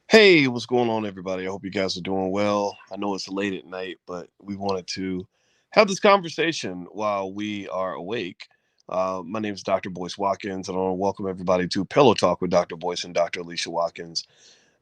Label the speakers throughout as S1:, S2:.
S1: Hey, what's going on, everybody? I hope you guys are doing well. I know it's late at night, but we wanted to have this conversation while we are awake. My name is Dr. Boyce Watkins, and I want to welcome everybody to Pillow Talk with Dr. Boyce and Dr. Alicia Watkins.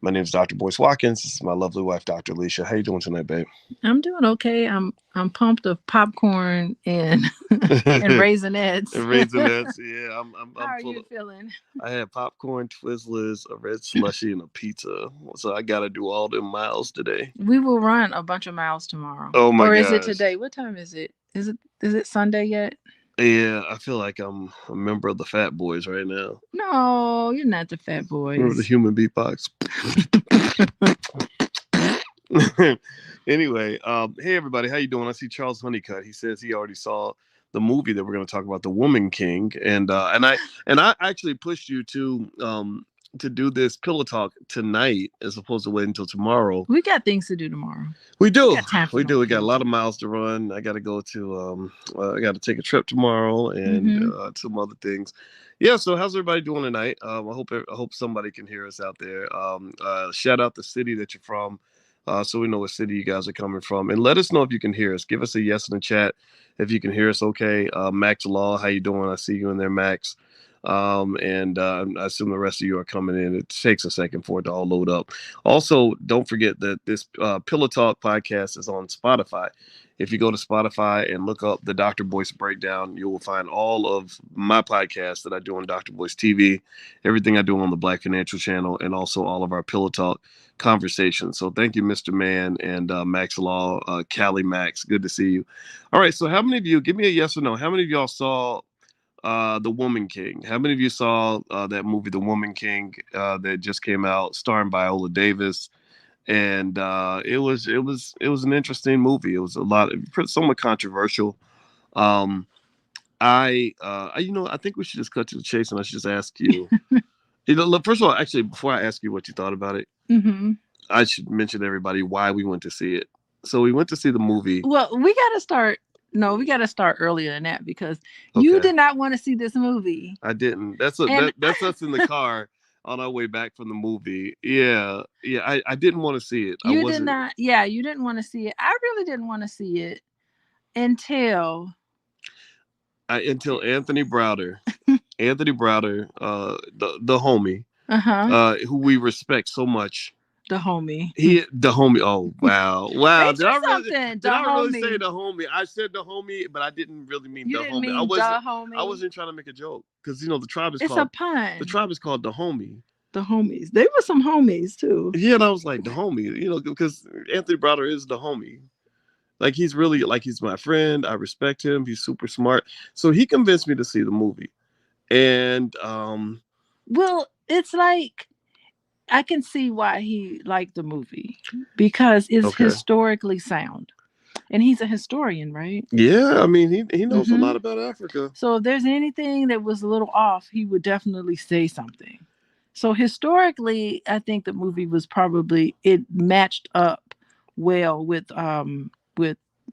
S1: My name is Dr. Boyce Watkins. This is my lovely wife, Dr. Alicia. How you doing tonight, babe?
S2: I'm doing okay. I'm pumped of popcorn and and raisinets.
S1: Raisinets, yeah.
S2: How
S1: I'm
S2: are
S1: full
S2: you
S1: of.
S2: feeling?
S1: I had popcorn, Twizzlers, a red slushy, and a pizza. So I got to do all them miles today.
S2: We will run a bunch of miles tomorrow.
S1: Oh my
S2: Or is it
S1: gosh.
S2: today? What time is it? Is it Sunday yet?
S1: Yeah, I feel like I'm a member of the Fat Boys right now.
S2: No, you're not the fat
S1: Remember the
S2: boys.
S1: human beatbox? Anyway, hey everybody, how you doing? I see Charles Honeycutt. He says he already saw the movie that we're going to talk about, The Woman King, and I actually pushed you to do this pillow talk tonight as opposed to wait until tomorrow.
S2: We got things to do tomorrow.
S1: We
S2: We
S1: do,
S2: got time for
S1: we
S2: no
S1: do. We got a
S2: pillow
S1: lot of
S2: talk.
S1: miles to run. I got to go to I got to take a trip tomorrow and
S2: Mm-hmm.
S1: some other things. Yeah. So how's everybody doing tonight? I hope somebody can hear us out there. Shout out the city that you're from, so we know what city you guys are coming from, and let us know if you can hear us. Give us a yes in the chat if you can hear us. Okay. Max Law, how you doing? I see you in there, Max. And I assume the rest of you are coming in. It takes a second for it to all load up. Also, don't forget that this Pillow Talk podcast is on Spotify. If you go to Spotify and look up the Dr. Boyce Breakdown, you will find all of my podcasts that I do on Dr. Boyce TV, everything I do on the Black Financial Channel, and also all of our Pillow Talk conversations. So thank you, Mr. Man and Max Law, Callie Max. Good to see you. All right. So how many of you, give me a yes or no, how many of y'all saw The Woman King? How many of you saw that movie, The Woman King, that just came out, starring Viola Davis? And it was an interesting movie. It was a lot, somewhat controversial. Um, I think we should just cut to the chase, and I should just ask you. Look, first of all, actually, before I ask you what you thought about it,
S2: Mm-hmm.
S1: I should mention to everybody why we went to see it. So we went to see the movie.
S2: Well, we gotta start. No, we gotta start earlier than that because you
S1: Okay.
S2: did not want to see this movie,
S1: I didn't.
S2: and
S1: That's us in the car on our way back from the movie. Yeah, yeah. I didn't want to see it. I
S2: you did
S1: wasn't.
S2: not. Yeah, you didn't want to see it. I really didn't want to see it until.
S1: Until Anthony Browder, the homie,
S2: Uh huh.
S1: who we respect so much.
S2: The homie.
S1: The homie. Oh wow, wow.
S2: Ain't you something?
S1: Did
S2: The
S1: I really say
S2: homie.
S1: the homie? I said the homie, but I didn't really mean
S2: You
S1: the
S2: didn't
S1: homie.
S2: mean the homie.
S1: I wasn't trying to make a joke because
S2: It's a pun.
S1: the tribe is called the homie.
S2: The homies. They were some homies too.
S1: Yeah, and I was like the homie, because Anthony Browder is the homie. Like he's really like he's my friend. I respect him. He's super smart. So he convinced me to see the movie, and
S2: Well, it's like I can see why he liked the movie because it's
S1: okay.
S2: historically sound. And he's a historian, right?
S1: Yeah, I mean he knows a
S2: Mm-hmm.
S1: lot about Africa.
S2: So if there's anything that was a little off, he would definitely say something. So historically, I think the movie was probably it matched up well with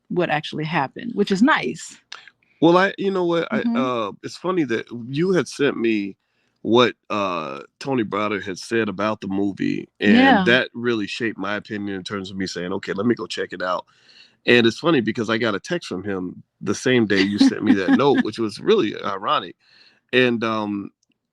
S2: what actually happened, which is nice.
S1: Well, you know what,
S2: Hmm.
S1: it's funny that you had sent me what Tony Browder had said about the movie, and
S2: Yeah.
S1: that really shaped my opinion in terms of me saying, okay, let me go check it out. And it's funny because I got a text from him the same day you sent me that note, which was really ironic. And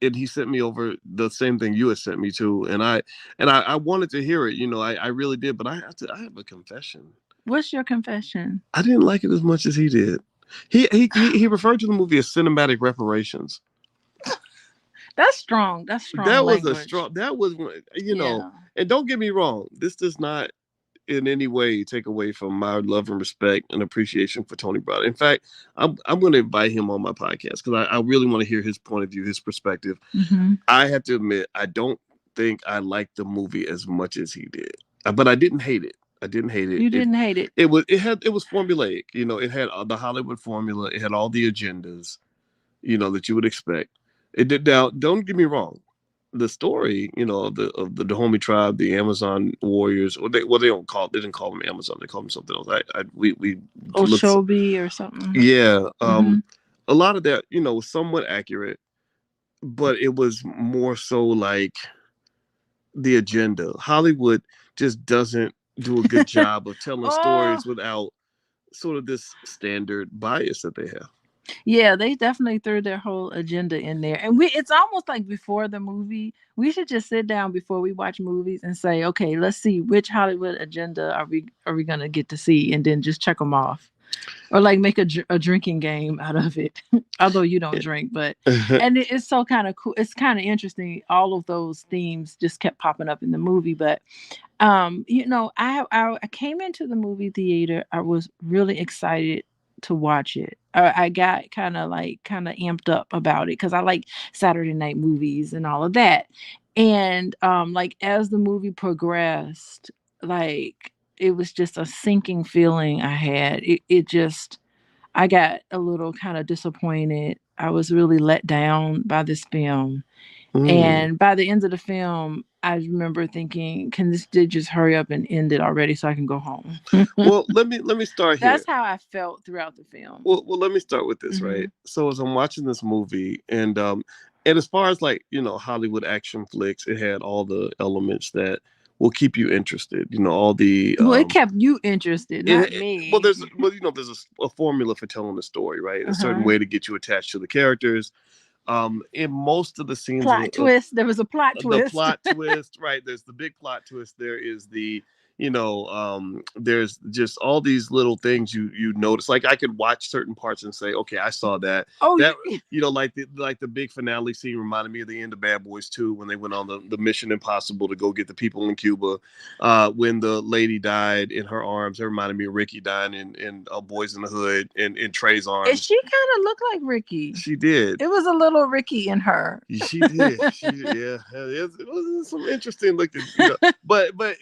S1: he sent me over the same thing you had sent me to, and I wanted to hear it. I really did, but I have a confession.
S2: What's your confession?
S1: I didn't like it as much as he did. He referred to the movie as cinematic reparations.
S2: That's strong. That's strong
S1: That was a
S2: language.
S1: strong. That was
S2: Yeah.
S1: And don't get me wrong. This does not in any way take away from my love and respect and appreciation for Tony Browder. In fact, I'm going to invite him on my podcast because I really want to hear his point of view, his perspective.
S2: Hmm.
S1: I have to admit, I don't think I liked the movie as much as he did, but I didn't hate it. I didn't hate it.
S2: You didn't hate it.
S1: It was formulaic. It had the Hollywood formula. It had all the agendas, that you would expect. It did. Now, don't get me wrong. The story, of the Dahomey tribe, the Amazon warriors, they didn't call them Amazon. They called them something else. We looked.
S2: Oshobi or something.
S1: Yeah.
S2: Hmm.
S1: A lot of that, was somewhat accurate, but it was more so like the agenda. Hollywood just doesn't do a good job of telling
S2: Oh,
S1: stories without sort of this standard bias that they have.
S2: yeah, they definitely threw their whole agenda in there. And it's almost like before the movie, we should just sit down before we watch movies and say, okay, let's see which Hollywood agenda are we going to get to see, and then just check them off. Or like make a drinking game out of it. Although you don't drink, but and it's so kind of cool. It's kind of interesting. All of those themes just kept popping up in the movie, but I came into the movie theater. I was really excited to watch it. I got kind of amped up about it because I like Saturday night movies and all of that. And like as the movie progressed, like it was just a sinking feeling I had. It just I got a little kind of disappointed. I was really let down by this film.
S1: Mm.
S2: And by the end of the film, I remember thinking, can this dude just hurry up and end it already so I can go home?
S1: Well, let me start here.
S2: That's how I felt throughout the film.
S1: Well, let me start with this,
S2: Hmm.
S1: right? So as I'm watching this movie, and as far as like Hollywood action flicks, it had all the elements that will keep you interested. All the
S2: Well, it kept you interested, not
S1: well,
S2: me.
S1: there's a formula for telling a story, right? A certain
S2: Uh-huh.
S1: way to get you attached to the characters. In most of the scenes
S2: Plot twist. There was a plot
S1: the
S2: twist.
S1: plot twist, right? There's the big plot twist. There is there's just all these little things you notice. Like I could watch certain parts and say, okay, I saw that.
S2: Oh,
S1: That like the big finale scene reminded me of the end of Bad Boys 2 when they went on the Mission Impossible to go get the people in Cuba. When the lady died in her arms, it reminded me of Ricky dying in Boys in the Hood in Trey's
S2: and
S1: arms.
S2: she kind of looked like Ricky.
S1: She did.
S2: It was a little Ricky in her.
S1: She did. Yeah. It was some interesting looking, but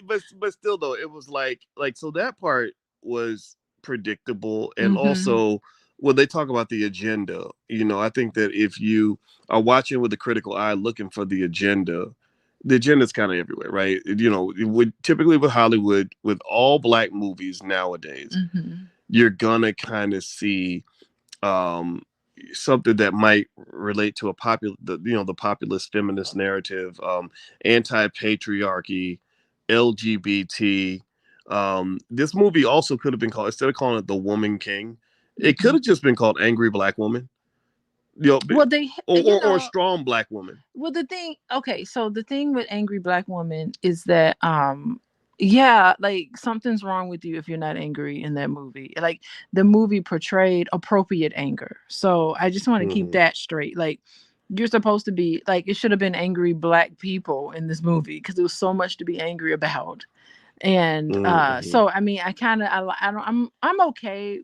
S1: still though, it was like so that part was predictable, and
S2: Hmm.
S1: also when they talk about the agenda, I think that if you are watching with a critical eye, looking for the agenda is kind of everywhere, right? It would typically with Hollywood, with all black movies nowadays,
S2: Hmm.
S1: you're gonna kind of see um something that might relate to the populist feminist narrative, anti-patriarchy, LGBT. This movie also could have been called, instead of calling it The Woman King, it could
S2: Hmm.
S1: have just been called Angry Black Woman,
S2: Well, they,
S1: or Strong Black Woman.
S2: well, the thing, okay, so the thing with Angry Black Woman is that, yeah, like something's wrong with you if you're not angry in that movie. Like the movie portrayed appropriate anger. So I just want to keep
S1: Mm-hmm.
S2: that straight. Like you're supposed to be like, it should have been angry black people in this movie because there was so much to be angry about. And
S1: Mm-hmm.
S2: so I mean, I don't, I'm okay.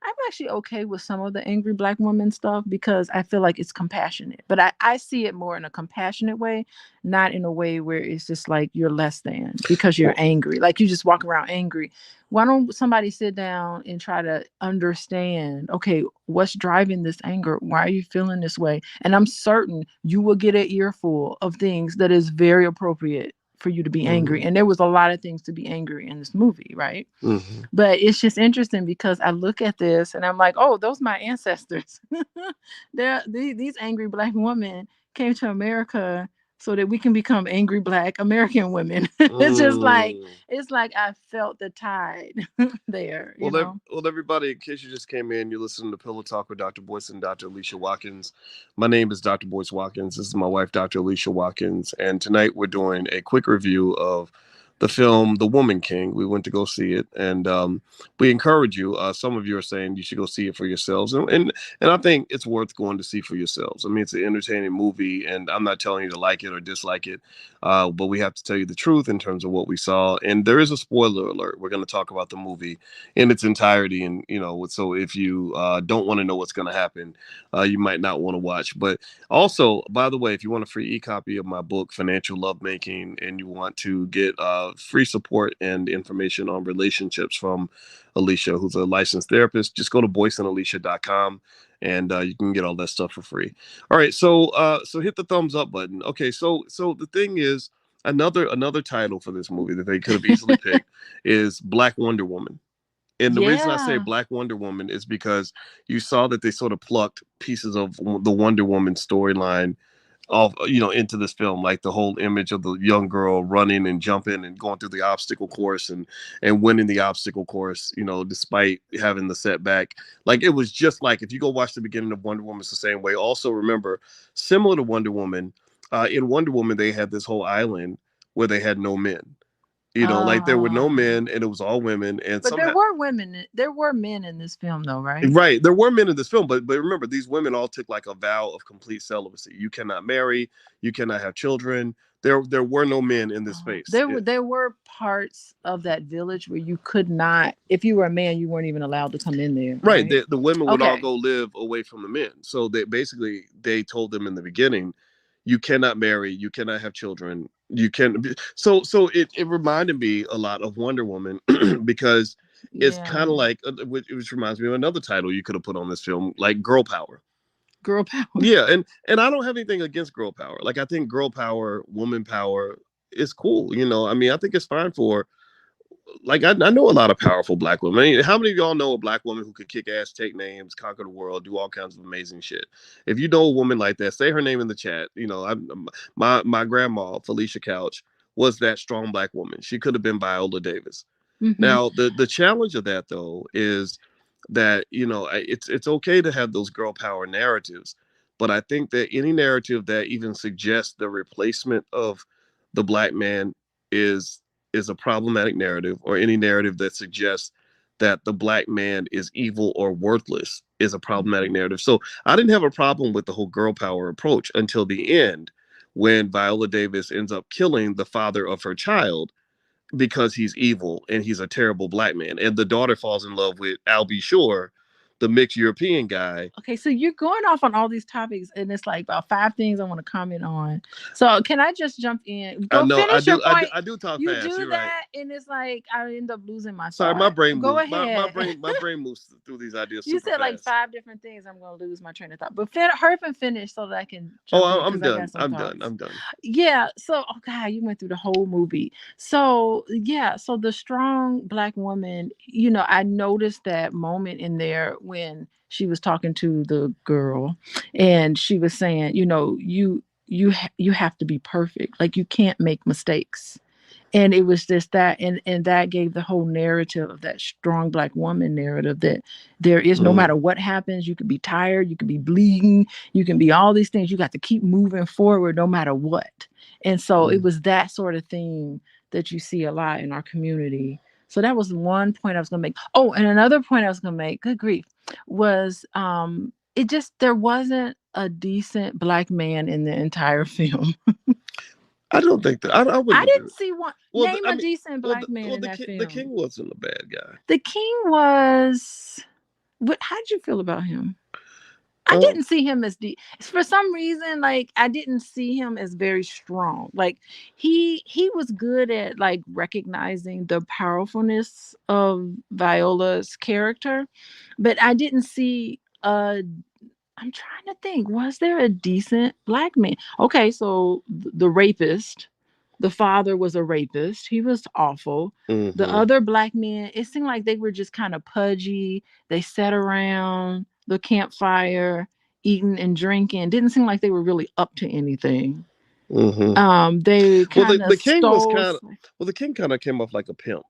S2: I'm actually okay with some of the angry black woman stuff because I feel like it's compassionate, but I see it more in a compassionate way, not in a way where it's just like you're less than because you're
S1: Well,
S2: angry, like you just walk around angry. Why don't somebody sit down and try to understand, okay, what's driving this anger, why are you feeling this way? And I'm certain you will get an earful of things that is very appropriate for you to be angry.
S1: mm-hmm.
S2: And there was a lot of things to be angry in this movie, right?
S1: Mm-hmm.
S2: But it's just interesting because I look at this and I'm like, oh, those my ancestors. These angry black women came to America so that we can become angry black American women. It's just like
S1: Mm.
S2: I felt the tide there,
S1: Well, everybody, in case you just came in, you're listening to Pillow Talk with Dr. Boyce and Dr. Alicia Watkins. My name is Dr. Boyce Watkins. This is my wife, Dr. Alicia Watkins. And tonight we're doing a quick review of the film The Woman King. We went to go see it, and we encourage you. Some of you are saying you should go see it for yourselves, and I think it's worth going to see for yourselves. I mean, it's an entertaining movie, and I'm not telling you to like it or dislike it, but we have to tell you the truth in terms of what we saw. And there is a spoiler alert. We're going to talk about the movie in its entirety, and so if you don't want to know what's going to happen, you might not want to watch. But also, by the way, if you want a free e-copy of my book Financial Lovemaking, and you want to get free support and information on relationships from Alicia, who's a licensed therapist, just go to boyceandalicia.com, and you can get all that stuff for free. All right, so hit the thumbs up button. Okay, so the thing is, another title for this movie that they could have easily picked is Black Wonder Woman. And the reason I say
S2: yeah.
S1: Black Wonder Woman is because you saw that they sort of plucked pieces of the Wonder Woman storyline off, into this film, like the whole image of the young girl running and jumping and going through the obstacle course and winning the obstacle course, despite having the setback. Like, it was just like, if you go watch the beginning of Wonder Woman, it's the same way. Also, remember, similar to Wonder Woman, in Wonder Woman, they had this whole island where they had no men. Like, there were no
S2: Oh.
S1: men and it was all women, and
S2: But there
S1: somehow.
S2: were women. There were men in this film, though, right?
S1: Right, there were men in this film, but remember, these women all took like a vow of complete celibacy. You cannot marry, you cannot have children. There were no men in this
S2: Oh,
S1: space.
S2: there were parts of that village where you could not, if you were a man, you weren't even allowed to come in there,
S1: Right,
S2: right?
S1: the women would all
S2: Okay.
S1: go live away from the men. So they told them in the beginning, you cannot marry, you cannot have children, you can. So it reminded me a lot of Wonder Woman because it's
S2: Yeah.
S1: kind of like, which reminds me of another title you could have put on this film, like Girl Power.
S2: Girl power.
S1: Yeah, and I don't have anything against girl power. Like, I think girl power, woman power is cool. I mean, I think it's fine for, like, I know a lot of powerful black women. I mean, how many of y'all know a black woman who could kick ass, take names, conquer the world, do all kinds of amazing shit? If you know a woman like that, say her name in the chat. My grandma Felicia Couch was that strong black woman. She could have been Viola Davis.
S2: Hmm.
S1: Now, the challenge of that, though, is that, it's okay to have those girl power narratives, but I think that any narrative that even suggests the replacement of the black man is is a problematic narrative, or any narrative that suggests that the black man is evil or worthless is a problematic narrative. So I didn't have a problem with the whole girl power approach until the end, when Viola Davis ends up killing the father of her child because he's evil and he's a terrible black man. And the daughter falls in love with Albie Shore, the mixed European guy.
S2: Okay, so you're going off on all these topics, and it's like about five things I want to comment on. So can I just jump in?
S1: I
S2: Go
S1: know I
S2: finish your
S1: do I do,
S2: point.
S1: I do talk
S2: You
S1: fast.
S2: do
S1: You're right.
S2: that, and it's like I end up losing my
S1: Sorry, my
S2: thought.
S1: brain
S2: Go
S1: moves. My
S2: ahead.
S1: brain my brain moves through these ideas
S2: You
S1: super
S2: said like
S1: fast.
S2: five different things. I'm gonna lose my train of thought. But hurry up and finish so that I can
S1: Oh,
S2: jump in
S1: I'm
S2: because I got
S1: done.
S2: some
S1: I'm done.
S2: thoughts.
S1: I'm done.
S2: Yeah. So, oh God, you went through the whole movie. So yeah. So the strong black woman. I noticed that moment in there when she was talking to the girl, and she was saying, you have to be perfect. Like, you can't make mistakes. And it was just that, and that gave the whole narrative of that strong black woman narrative, that there is, no
S1: Mm,
S2: matter what happens, you could be tired, you could be bleeding, you can be all these things, you got to keep moving forward no matter what. And so it
S1: mm.
S2: was that sort of thing that you see a lot in our community. So that was one point I was going to make. Oh, and another point I was going to make, good grief, was it just, there wasn't a decent black man in the entire film.
S1: I don't think that I
S2: I
S1: wouldn't agree.
S2: didn't see one.
S1: Well,
S2: Name
S1: I
S2: a
S1: mean,
S2: decent black man in that
S1: the king
S2: film.
S1: wasn't a bad guy.
S2: The king was. What? How did you feel about him? I
S1: Um,
S2: didn't see him as for some reason. Like, I didn't see him as very strong. Like, he was good at like recognizing the powerfulness of Viola's character, but I didn't see a. I'm trying to think. Was there a decent black man? Okay, so the rapist, the father was a rapist. He was awful. The
S1: mhm,
S2: other black men, it seemed like they were just kind of pudgy. They sat around the campfire eating and drinking. Didn't seem like they were really up to anything.
S1: mhm.
S2: They
S1: Well,
S2: kind of
S1: the king was
S2: stole.
S1: kind of well, the king kind of came off like a pimp.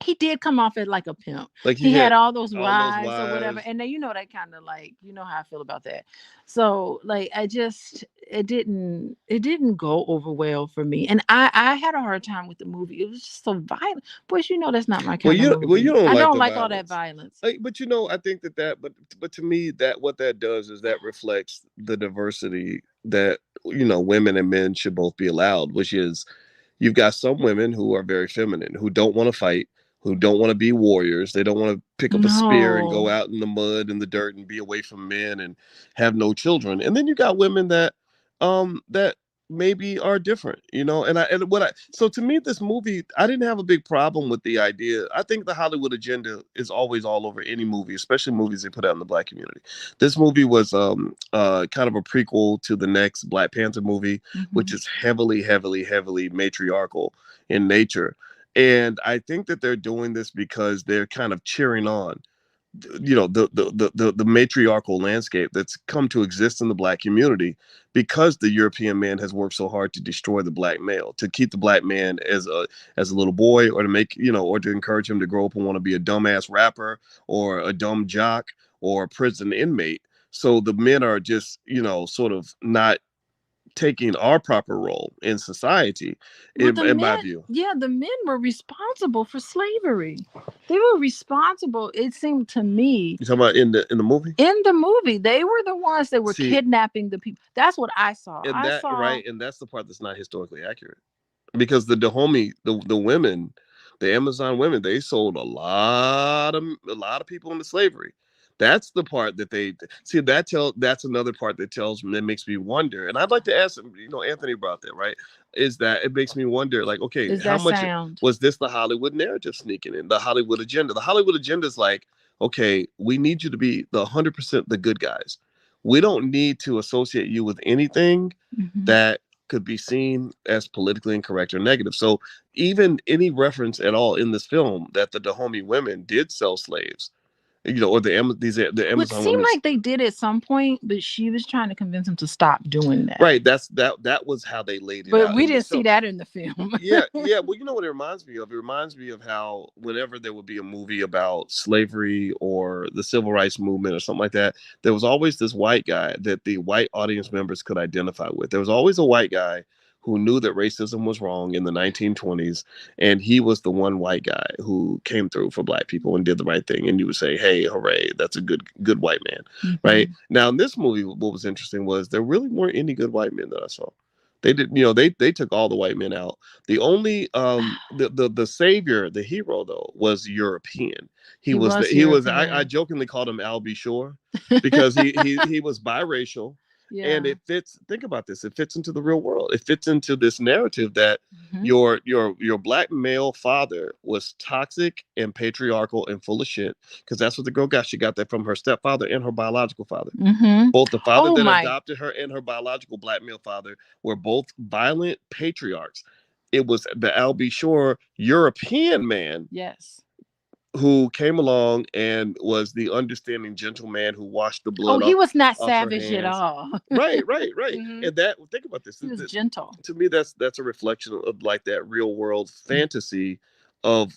S2: He did come off as like a pimp.
S1: Like, he
S2: He had
S1: had
S2: all those
S1: all those
S2: wives or whatever,
S1: wives.
S2: and then that kind of, like, how I feel about that. So like, it didn't go over well for me, and I had a hard time with the movie. It was just so violent. Boys, that's not my kind of
S1: You
S2: movie.
S1: don't
S2: I
S1: like
S2: don't
S1: the
S2: like all that
S1: violence.
S2: violence.
S1: Like, but I think but to me, that what that does is that reflects the diversity that, women and men should both be allowed, which is, you've got some women who are very feminine, who don't want to fight, who don't want to be warriors. They don't want to pick up a spear and go
S2: No,
S1: out in the mud and the dirt and be away from men and have no children. And then you got women that maybe are different, and what I so to me, this movie, I didn't have a big problem with the idea. I think the Hollywood agenda is always all over any movie, especially movies they put out in the black community. This movie was kind of a prequel to the next Black Panther movie, which
S2: hmm
S1: is heavily, heavily, heavily matriarchal in nature. And I think that they're doing this because they're kind of cheering on the matriarchal landscape that's come to exist in the black community because the European man has worked so hard to destroy the black male, to keep the black man as a little boy, or to make or to encourage him to grow up and want to be a dumbass rapper or a dumb jock or a prison inmate. So the men are just sort of not taking our proper role in society,
S2: Well, the
S1: in
S2: men,
S1: my view.
S2: yeah, the men were responsible for slavery. They were responsible, it seemed to me.
S1: You talking about in the movie?
S2: In the movie, they were the ones that were
S1: See,
S2: kidnapping the people. That's what I saw.
S1: and
S2: I
S1: that
S2: saw
S1: right, and that's the part that's not historically accurate, because the Dahomey, the women, the Amazon women, they sold a lot of people into slavery. That's the part that they see. That's another part that makes me wonder. And I'd like to ask him. Anthony brought that, right? Is that it makes me wonder, like, okay,
S2: is
S1: how
S2: that
S1: much
S2: sound.
S1: was this the Hollywood narrative sneaking in, the Hollywood agenda? The Hollywood agenda is like, okay, we need you to be the 100% the good guys. We don't need to associate you with anything
S2: Mhm.
S1: that could be seen as politically incorrect or negative. So even any reference at all in this film that the Dahomey women did sell slaves, or the
S2: Which
S1: Amazon
S2: seemed
S1: women.
S2: like they did at some point, but she was trying to convince him to stop doing that.
S1: Right, that was how they laid it
S2: But
S1: out
S2: we
S1: in
S2: didn't
S1: this
S2: see
S1: film.
S2: that in the film.
S1: Yeah, yeah. Well, you know what it reminds me of? It reminds me of how whenever there would be a movie about slavery or the civil rights movement or something like that, there was always this white guy that the white audience members could identify with. There was always a white guy who knew that racism was wrong in the 1920s, and he was the one white guy who came through for black people and did the right thing. And you would say, "Hey, hooray! That's a good white man." Right
S2: Mhm.
S1: now, in this movie, what was interesting was there really weren't any good white men that I saw. They did, they took all the white men out. The only the savior, the hero though, was European.
S2: He was
S1: He was I
S2: European.
S1: jokingly called him Al B. Shore because he was biracial, and
S2: Yeah.
S1: it fits. Think about this. It fits into the real world. It fits into this narrative that
S2: Mhm.
S1: your black male father was toxic and patriarchal and full of shit, because that's what the girl got. She got that from her stepfather and her biological father.
S2: Mhm.
S1: Both the father
S2: Oh
S1: that
S2: my.
S1: adopted her and her biological black male father were both violent patriarchs. It was the Al B. Shore European man
S2: Yes.
S1: who came along and was the understanding gentleman who washed the
S2: Oh,
S1: blood
S2: he was not
S1: off her
S2: savage at
S1: hands.
S2: all.
S1: Right, right, right.
S2: Mhm.
S1: And that, think about this.
S2: He was gentle.
S1: To me, that's a reflection of like that real world fantasy of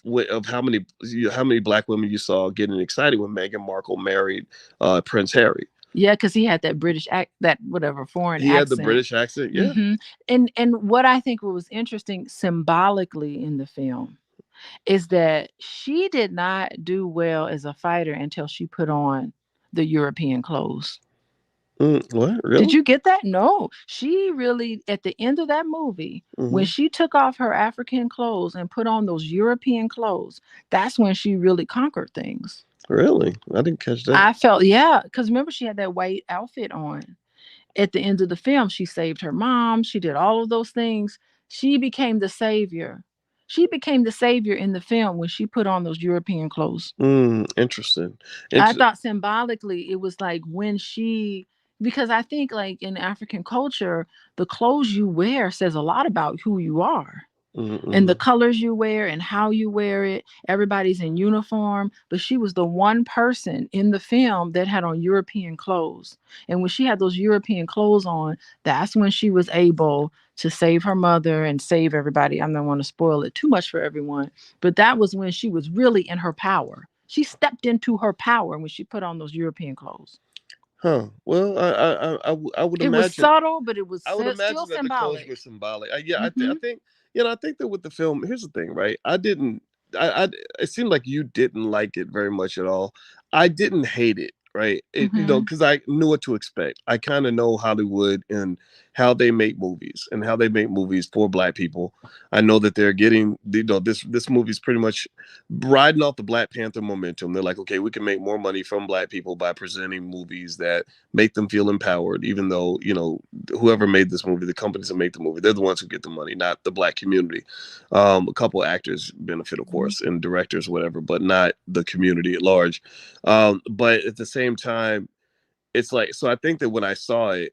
S1: how many black women you saw getting excited when Meghan Markle married Prince Harry.
S2: Yeah, because he had that British that whatever foreign
S1: He had the
S2: accent.
S1: British accent. Yeah.
S2: Hmm. And what I think was interesting symbolically in the film is that she did not do well as a fighter until she put on the European clothes.
S1: What?
S2: Did
S1: Really?
S2: you get that? No, she really, at the end of that movie, when
S1: Hmm.
S2: she took off her African clothes and put on those European clothes, that's when she really conquered things.
S1: Really? I didn't catch that.
S2: I felt, yeah, because remember, she had that white outfit on. At the end of the film, she saved her mom. She did all of those things. She became the savior. She became the savior in the film when she put on those European clothes.
S1: Interesting.
S2: I
S1: Inter-
S2: thought symbolically it was like when she, because I think like in African culture, the clothes you wear says a lot about who you are, and the
S1: mm-hmm.
S2: colors you wear and how you wear it. Everybody's in uniform, but she was the one person in the film that had on European clothes. And when she had those European clothes on, that's when she was able to save her mother and save everybody. I don't want to spoil it too much for everyone, but that was when she was really in her power. She stepped into her power when she put on those European clothes.
S1: Huh. Well, I would
S2: It was
S1: imagine.
S2: subtle, but it was
S1: I would
S2: still
S1: imagine that the clothes were
S2: symbolic.
S1: symbolic. Yeah, I
S2: Hmm.
S1: think I think that with the film, here's the thing, right? I didn't. I it seemed like you didn't like it very much at all. I didn't hate it, right?
S2: Hmm.
S1: Because I knew what to expect. I kind of know Hollywood and how they make movies and how they make movies for black people. I know that they're getting, this movie's pretty much riding off the Black Panther momentum. They're like, okay, we can make more money from black people by presenting movies that make them feel empowered, even though whoever made this movie, the companies that make the movie, they're the ones who get the money, not the black community. A couple of actors benefit, of course, and directors, whatever, but not the community at large. But at the same time, it's like, so I think that when I saw it,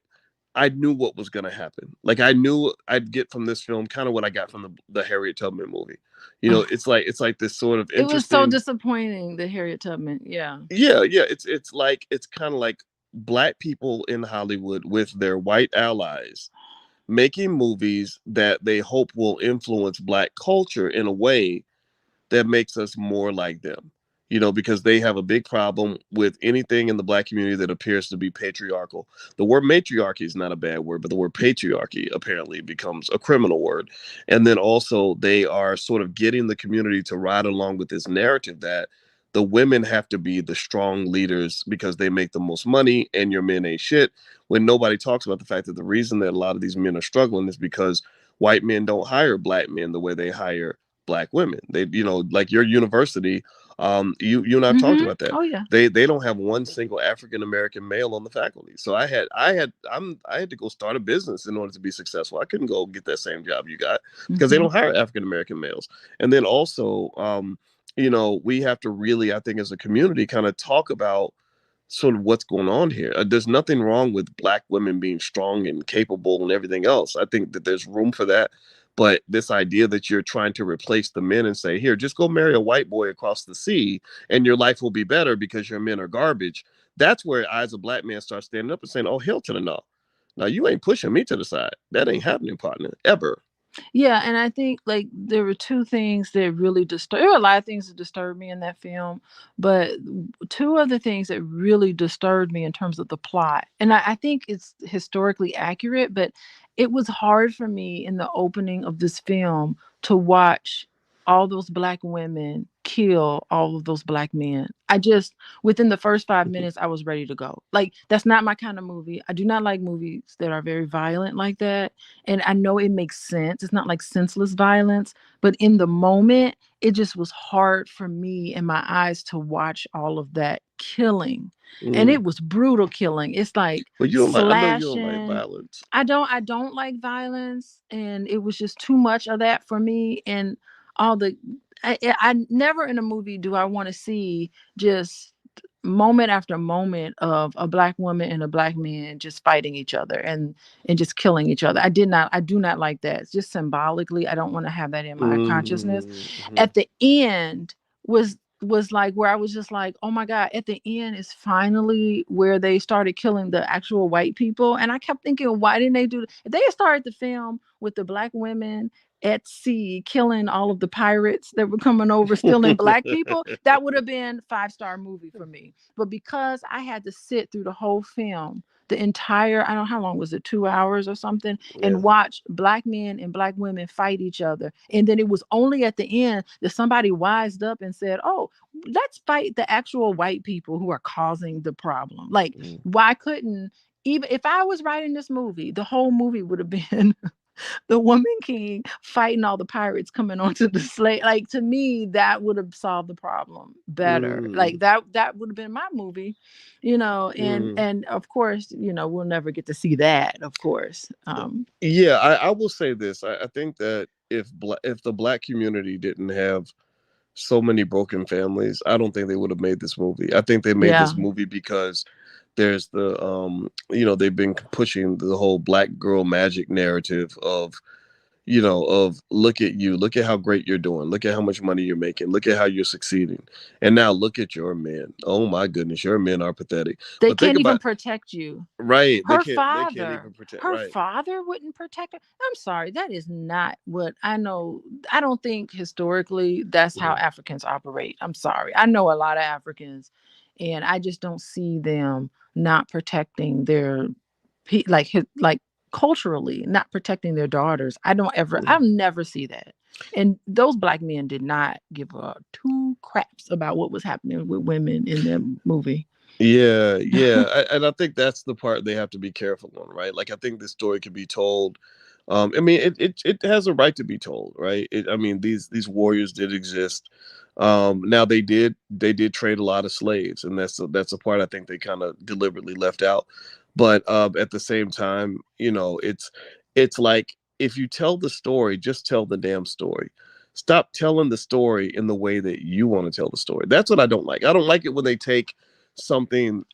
S1: I knew what was going to happen. Like I knew I'd get from this film kind of what I got from the Harriet Tubman movie. You know, it's like this sort of
S2: It was so
S1: interesting.
S2: disappointing, the Harriet Tubman. Yeah.
S1: Yeah, yeah. It's kind of like black people in Hollywood with their white allies making movies that they hope will influence black culture in a way that makes us more like them. You know, because they have a big problem with anything in the black community that appears to be patriarchal. The word matriarchy is not a bad word, but the word patriarchy apparently becomes a criminal word. And then also, they are sort of getting the community to ride along with this narrative that the women have to be the strong leaders because they make the most money and your men ain't shit. When nobody talks about the fact that the reason that a lot of these men are struggling is because white men don't hire black men the way they hire black women. They, you know, like your university, you and I've talked
S2: Mm-hmm.
S1: about that.
S2: Oh yeah.
S1: They don't have one single African American male on the faculty. So I had to go start a business in order to be successful. I couldn't go get that same job you got because they
S2: Mm-hmm.
S1: don't hire African American males. And then also, you know, we have to really, I think, as a community, kind of talk about sort of what's going on here. There's nothing wrong with black women being strong and capable and everything else. I think that there's room for that. But this idea that you're trying to replace the men and say, here, just go marry a white boy across the sea and your life will be better because your men are garbage. That's where I, as a black man, start standing up and saying, oh, hell to the no. Now, you ain't pushing me to the side. That ain't happening, partner, ever.
S2: Yeah, and I think like there were two things that really disturb. There were a lot of things that disturbed me in that film, but two of the things that really disturbed me in terms of the plot, and I think it's historically accurate, but it was hard for me in the opening of this film to watch all those black women kill all of those black men. I just within the first 5 minutes, I was ready to go. Like that's not my kind of movie. I do not like movies that are very violent like that, and I know it makes sense. It's not like senseless violence, but in the moment, it just was hard for me and my eyes to watch all of that killing. And
S1: Mm.
S2: it was brutal killing. It's like
S1: But you don't like, I know you don't like
S2: slashing.
S1: violence.
S2: I don't like violence, and it was just too much of that for me. And all the I never in a movie do I want to see just moment after moment of a black woman and a black man just fighting each other and just killing each other. I do not like that. It's just symbolically, I don't want to have that in my consciousness.
S1: Mm-hmm.
S2: At the end was like where I was just like, oh my God, at the end is finally where they started killing the actual white people. And I kept thinking, why didn't they do if they had started the film with the black women at sea killing all of the pirates that were coming over stealing black people, that would have been 5-star movie for me. But because I had to sit through the whole film, the entire, I don't know how long was it, 2 hours or something,
S1: Yeah.
S2: and watch black men and black women fight each other. And then it was only at the end that somebody wised up and said, oh, let's fight the actual white people who are causing the problem. Like,
S1: Mm.
S2: why couldn't, even if I was writing this movie, the whole movie would have been the woman king fighting all the pirates coming onto the slave. Like to me, that would have solved the problem better.
S1: Mm.
S2: Like that would have been my movie, you know. And
S1: Mm.
S2: and of course, you know, we'll never get to see that. Of course,
S1: Yeah, I will say this. I think that if the black community didn't have so many broken families, I don't think they would have made this movie. I think they made
S2: yeah,
S1: this movie because there's the you know, they've been pushing the whole black girl magic narrative of, you know, of look at you, look at how great you're doing, look at how much money you're making, look at how you're succeeding, and now look at your men. Oh my goodness, your men are pathetic.
S2: they
S1: But think
S2: can't even
S1: about,
S2: protect you.
S1: right, they can't
S2: Her
S1: even protect,
S2: her
S1: right.
S2: father wouldn't protect her. I'm sorry, that is not what I know. I don't think historically that's how
S1: Mhm.
S2: Africans operate. I'm sorry, I know a lot of Africans, and I just don't see them not protecting their like culturally not protecting their daughters. I'll never see that. And those black men did not give a two craps about what was happening with women in the movie.
S1: Yeah, yeah, and I think that's the part they have to be careful on, right? Like, I think this story could be told. I mean, it has a right to be told, right? I mean, these warriors did exist. Now they did trade a lot of slaves, and that's a part I think they kind of deliberately left out. But at the same time, you know, it's like if you tell the story, just tell the damn story. Stop telling the story in the way that you want to tell the story. That's what I don't like. I don't like it when they take something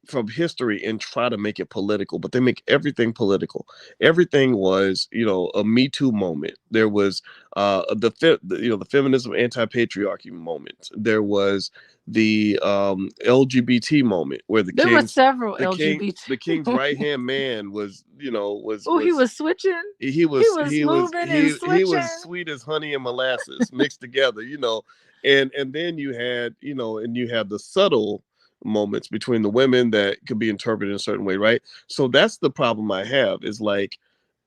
S1: from history and try to make it political, but they make everything political. Everything was, a Me Too moment. There was the feminism, anti-patriarchy moment. There was the LGBT moment where
S2: There were several LGBT.
S1: the king's right hand man was,
S2: Oh, he was switching. He was moving and
S1: he was
S2: switching.
S1: sweet as honey and molasses mixed together, and then you had the subtle moments between the women that could be interpreted in a certain way, right? So that's the problem I have, is like,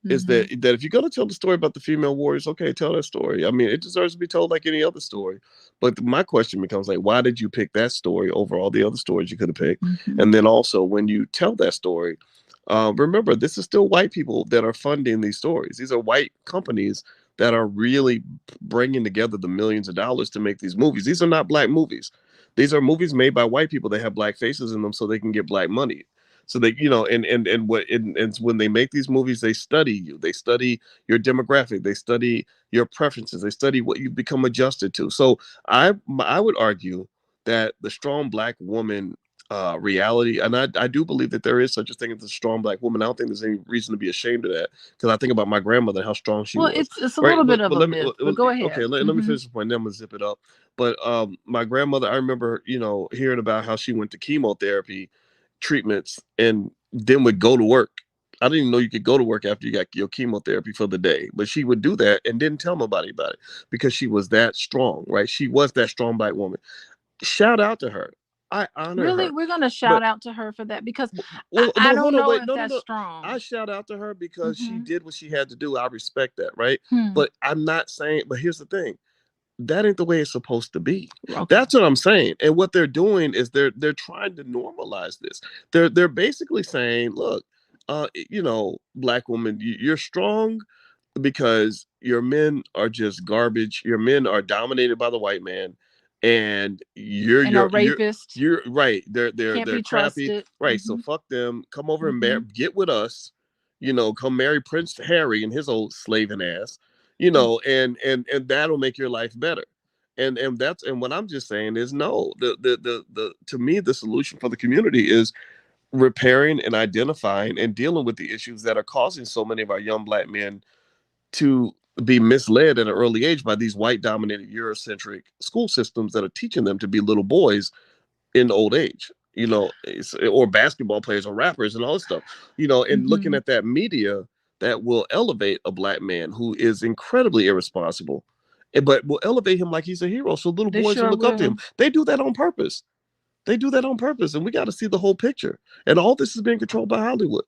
S1: is that if you're going to tell the story about the female warriors, okay, tell that story. I mean, it deserves to be told like any other story. But my question becomes, like, why did you pick that story over all the other stories you could have picked? And then also, when you tell that story, remember, this is still white people that are funding these stories. These are white companies that are really bringing together the millions of dollars to make these movies. These are not black movies. These are movies made by white people that have black faces in them so they can get black money. So they, and when they make these movies, they study you. They study your demographic. They study your preferences. They study what you become adjusted to. So I would argue that the strong black woman reality, and I do believe that there is such a thing as a strong black woman. I don't think there's any reason to be ashamed of that, because I think about my grandmother and how strong she
S2: Well,
S1: was.
S2: it's a
S1: Right,
S2: little bit of
S1: but
S2: a
S1: let me
S2: myth. But go
S1: okay,
S2: ahead.
S1: let me finish the point. Then I'm gonna zip it up. But my grandmother, I remember, hearing about how she went to chemotherapy treatments and then would go to work. I didn't even know you could go to work after you got your chemotherapy for the day, but she would do that and didn't tell nobody about it because she was that strong, right? She was that strong black woman. Shout out to her. I honor
S2: Really,
S1: her.
S2: we're gonna
S1: But
S2: shout out to her for that because
S1: well,
S2: I
S1: hold
S2: don't
S1: on,
S2: know
S1: wait,
S2: if
S1: no, no,
S2: that's
S1: no.
S2: strong.
S1: I shout out to her because she
S2: Mm-hmm.
S1: did what she had to do. I respect that, right?
S2: Hmm.
S1: But I'm not saying. But here's the thing: that ain't the way it's supposed to be.
S2: Okay.
S1: That's what I'm saying. And what they're doing is they're trying to normalize this. They're basically saying, look, black woman, you're strong because your men are just garbage. Your men are dominated by the white man, and
S2: And a rapist
S1: you're right. They're
S2: can't
S1: they're
S2: be
S1: crappy,
S2: trusted.
S1: right? So
S2: Mm-hmm.
S1: fuck them. Come over and
S2: Mm-hmm.
S1: get with us. Come marry Prince Harry and his old slaving ass. And that'll make your life better. And what I'm just saying is no. The to me the solution for the community is repairing and identifying and dealing with the issues that are causing so many of our young black men to be misled at an early age by these white dominated Eurocentric school systems that are teaching them to be little boys in old age, or basketball players or rappers and all this stuff, and looking
S2: Mm-hmm.
S1: at that media that will elevate a black man who is incredibly irresponsible, but will elevate him like he's a hero. So little
S2: They
S1: boys will
S2: sure
S1: look up to him.
S2: will.
S1: They do that on purpose. They do that on purpose. And we got to see the whole picture. And all this is being controlled by Hollywood.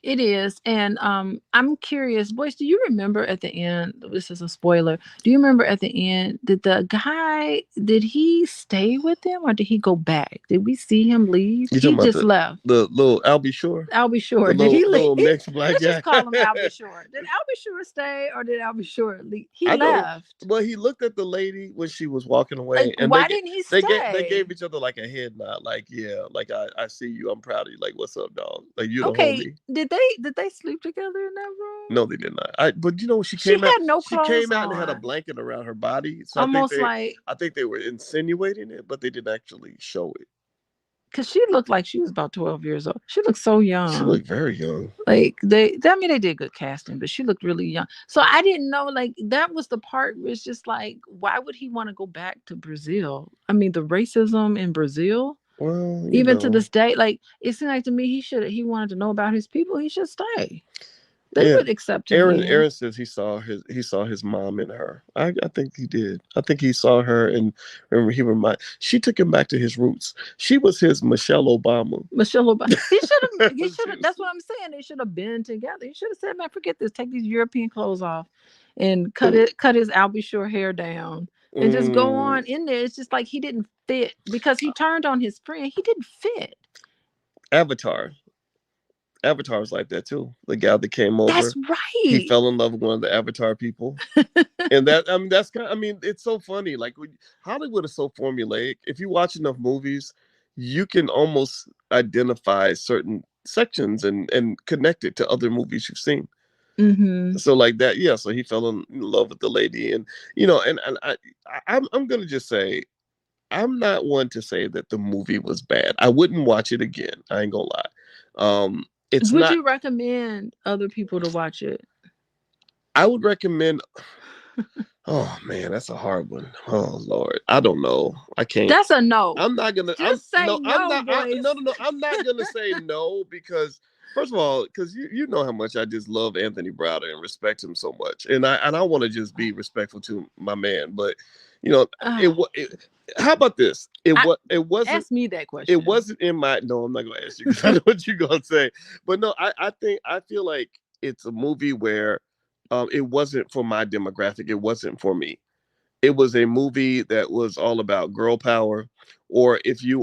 S2: It is. And I'm curious, Boyce, do you remember at the end, this is a spoiler, do you remember at the end, did the guy, did he stay with them or did he go back? Did we see him leave?
S1: You
S2: He
S1: talking about
S2: just left.
S1: the little Albie Shore?
S2: Albie
S1: The
S2: Shore. Did he leave?
S1: little mixed black
S2: Let's just
S1: guy.
S2: call him Albie Shore. Did Albie Shore stay or did Albie Shore leave? He
S1: I know.
S2: left.
S1: Well, he looked at the lady when she was walking
S2: Like,
S1: away, and
S2: why didn't he
S1: they
S2: stay?
S1: gave each other like a head nod, like, yeah, like I see you, I'm proud of you, like, what's up, dog? Like, you the
S2: Okay,
S1: homie.
S2: did they sleep together in that room?
S1: No, they did not. But she
S2: She
S1: came out.
S2: had no
S1: She
S2: clothes
S1: came out and had a
S2: on.
S1: blanket around her body. So
S2: Almost like,
S1: I think they were insinuating it, but they didn't actually show it.
S2: because she looked like she was about 12 years old. She looked so
S1: She
S2: young.
S1: looked very young.
S2: Like I mean, they did good casting, but she looked really young. So I didn't know, like, that was the part where it's just like, why would he want to go back to Brazil? I mean, the racism in Brazil,
S1: Well,
S2: even to this day, like, it seemed like to me he wanted to know about his people. He should stay. They
S1: yeah.
S2: would accept him here.
S1: Aaron says he saw his mom in her. I think he did. I think he saw her, and remember she took him back to his roots. She was his Michelle Obama.
S2: Michelle Obama. He should have. He should have.
S1: She
S2: That's what I'm saying. They should have been together. He should have said, "Man, forget this. Take these European clothes off, and cut his Albie Shore hair down, and just go
S1: mm,
S2: on in there." It's just like he didn't fit because he turned on his friend. He didn't fit.
S1: Avatar. Avatar was like that too. The guy that came
S2: That's
S1: over, he
S2: right.
S1: fell in love with one of the Avatar people. And that's kind of, I mean, it's so funny. Like, Hollywood is so formulaic. If you watch enough movies, you can almost identify certain sections and connect it to other movies you've seen.
S2: Mm-hmm.
S1: So like that, yeah. So he fell in love with the lady, and and I'm gonna just say I'm not one to say that the movie was bad. I wouldn't watch it again. I ain't gonna lie. It's
S2: Would
S1: not.
S2: you recommend other people to watch it?
S1: I would recommend. Oh man, that's a hard one. Oh Lord, I don't know. I can't.
S2: That's a no.
S1: I'm not gonna. I'm
S2: Just say
S1: no. I'm
S2: no,
S1: not.
S2: boys.
S1: No, no, no. I'm not gonna say no because first of all, because you know how much I just love Anthony Browder and respect him so much, and I want to just be respectful to my man, but you know it. How about this?
S2: I,
S1: It wasn't.
S2: ask me that
S1: It
S2: question.
S1: wasn't in my. No, I'm not gonna ask you because I know what you're gonna say. But no, I feel like it's a movie where, it wasn't for my demographic. It wasn't for me. It was a movie that was all about girl power, or if you're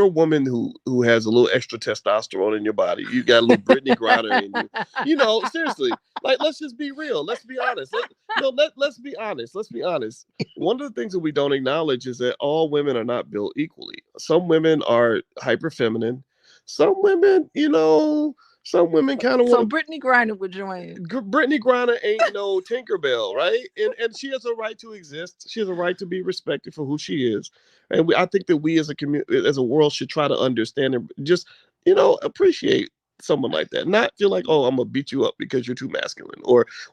S1: a woman who has a little extra testosterone in your body, you got a little Brittany Griner in you. You know, seriously, like let's just be real. Let's be honest. Let's be honest. Let's be honest. One of the things that we don't acknowledge is that all women are not built equally. Some women are hyper feminine. Some women, some women kind of want
S2: So
S1: to.
S2: Brittany Griner would join.
S1: Brittany Griner ain't no Tinkerbell, right? And she has a right to exist. She has a right to be respected for who she is. And I think that we as a community, as a world, should try to understand and just, appreciate someone like that. Not feel like, oh, I'm gonna beat you up because you're too masculine,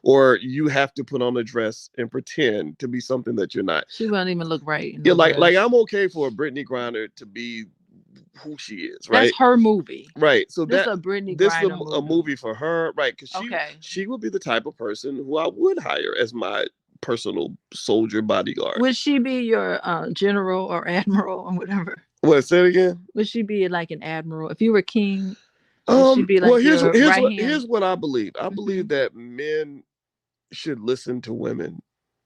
S1: or you have to put on a dress and pretend to be something that you're not.
S2: She wouldn't even look right in
S1: Yeah,
S2: no
S1: like
S2: dress.
S1: I'm okay for a Brittany Griner to be who she is, right?
S2: That's her movie.
S1: Right. So
S2: This is a Brittany
S1: this is
S2: Griner
S1: a
S2: movie.
S1: movie for her, right? Because
S2: Okay.
S1: she would be the type of person who I would hire as my personal soldier bodyguard.
S2: Would she be your general or admiral or whatever?
S1: What? Say it again.
S2: Would she be like an admiral? If you were king, would she be
S1: Well,
S2: like your right hand?
S1: here's what I believe. I
S2: Hmm.
S1: believe that men should listen to women.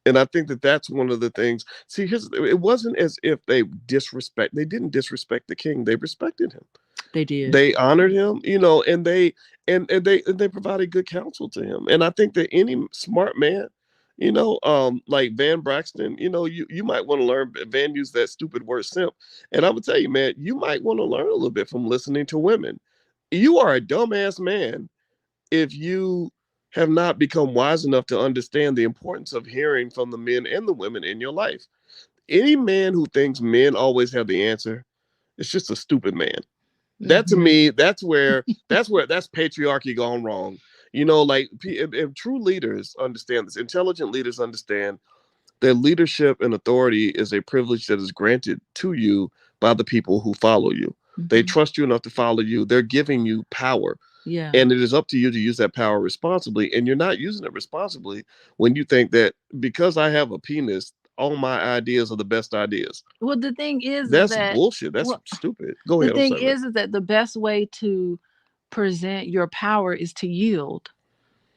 S1: And I think that that's one of the things. See, it wasn't as if they didn't disrespect the king. They respected him.
S2: They did.
S1: They honored him, and they provided good counsel to him. And I think that any smart man, like Van Braxton, you might want to learn. Van used that stupid word simp, and I would tell you, man, you might want to learn a little bit from listening to women. You are a dumbass man if you have not become wise enough to understand the importance of hearing from the men and the women in your life. Any man who thinks men always have the answer is just a stupid man. That to
S2: Hmm.
S1: me, that's patriarchy gone wrong. Like if true leaders understand this, intelligent leaders understand that leadership and authority is a privilege that is granted to you by the people who follow you. They
S2: Hmm.
S1: trust you enough to follow you. They're giving you power.
S2: Yeah.
S1: And it is up to you to use that power responsibly. And you're not using it responsibly when you think that because I have a penis, all my ideas are the best ideas.
S2: Well, the thing is
S1: That's
S2: that
S1: bullshit. That's
S2: well,
S1: stupid. Go
S2: the
S1: ahead. I'm
S2: thing
S1: sorry.
S2: is that the best way to present your power is to yield.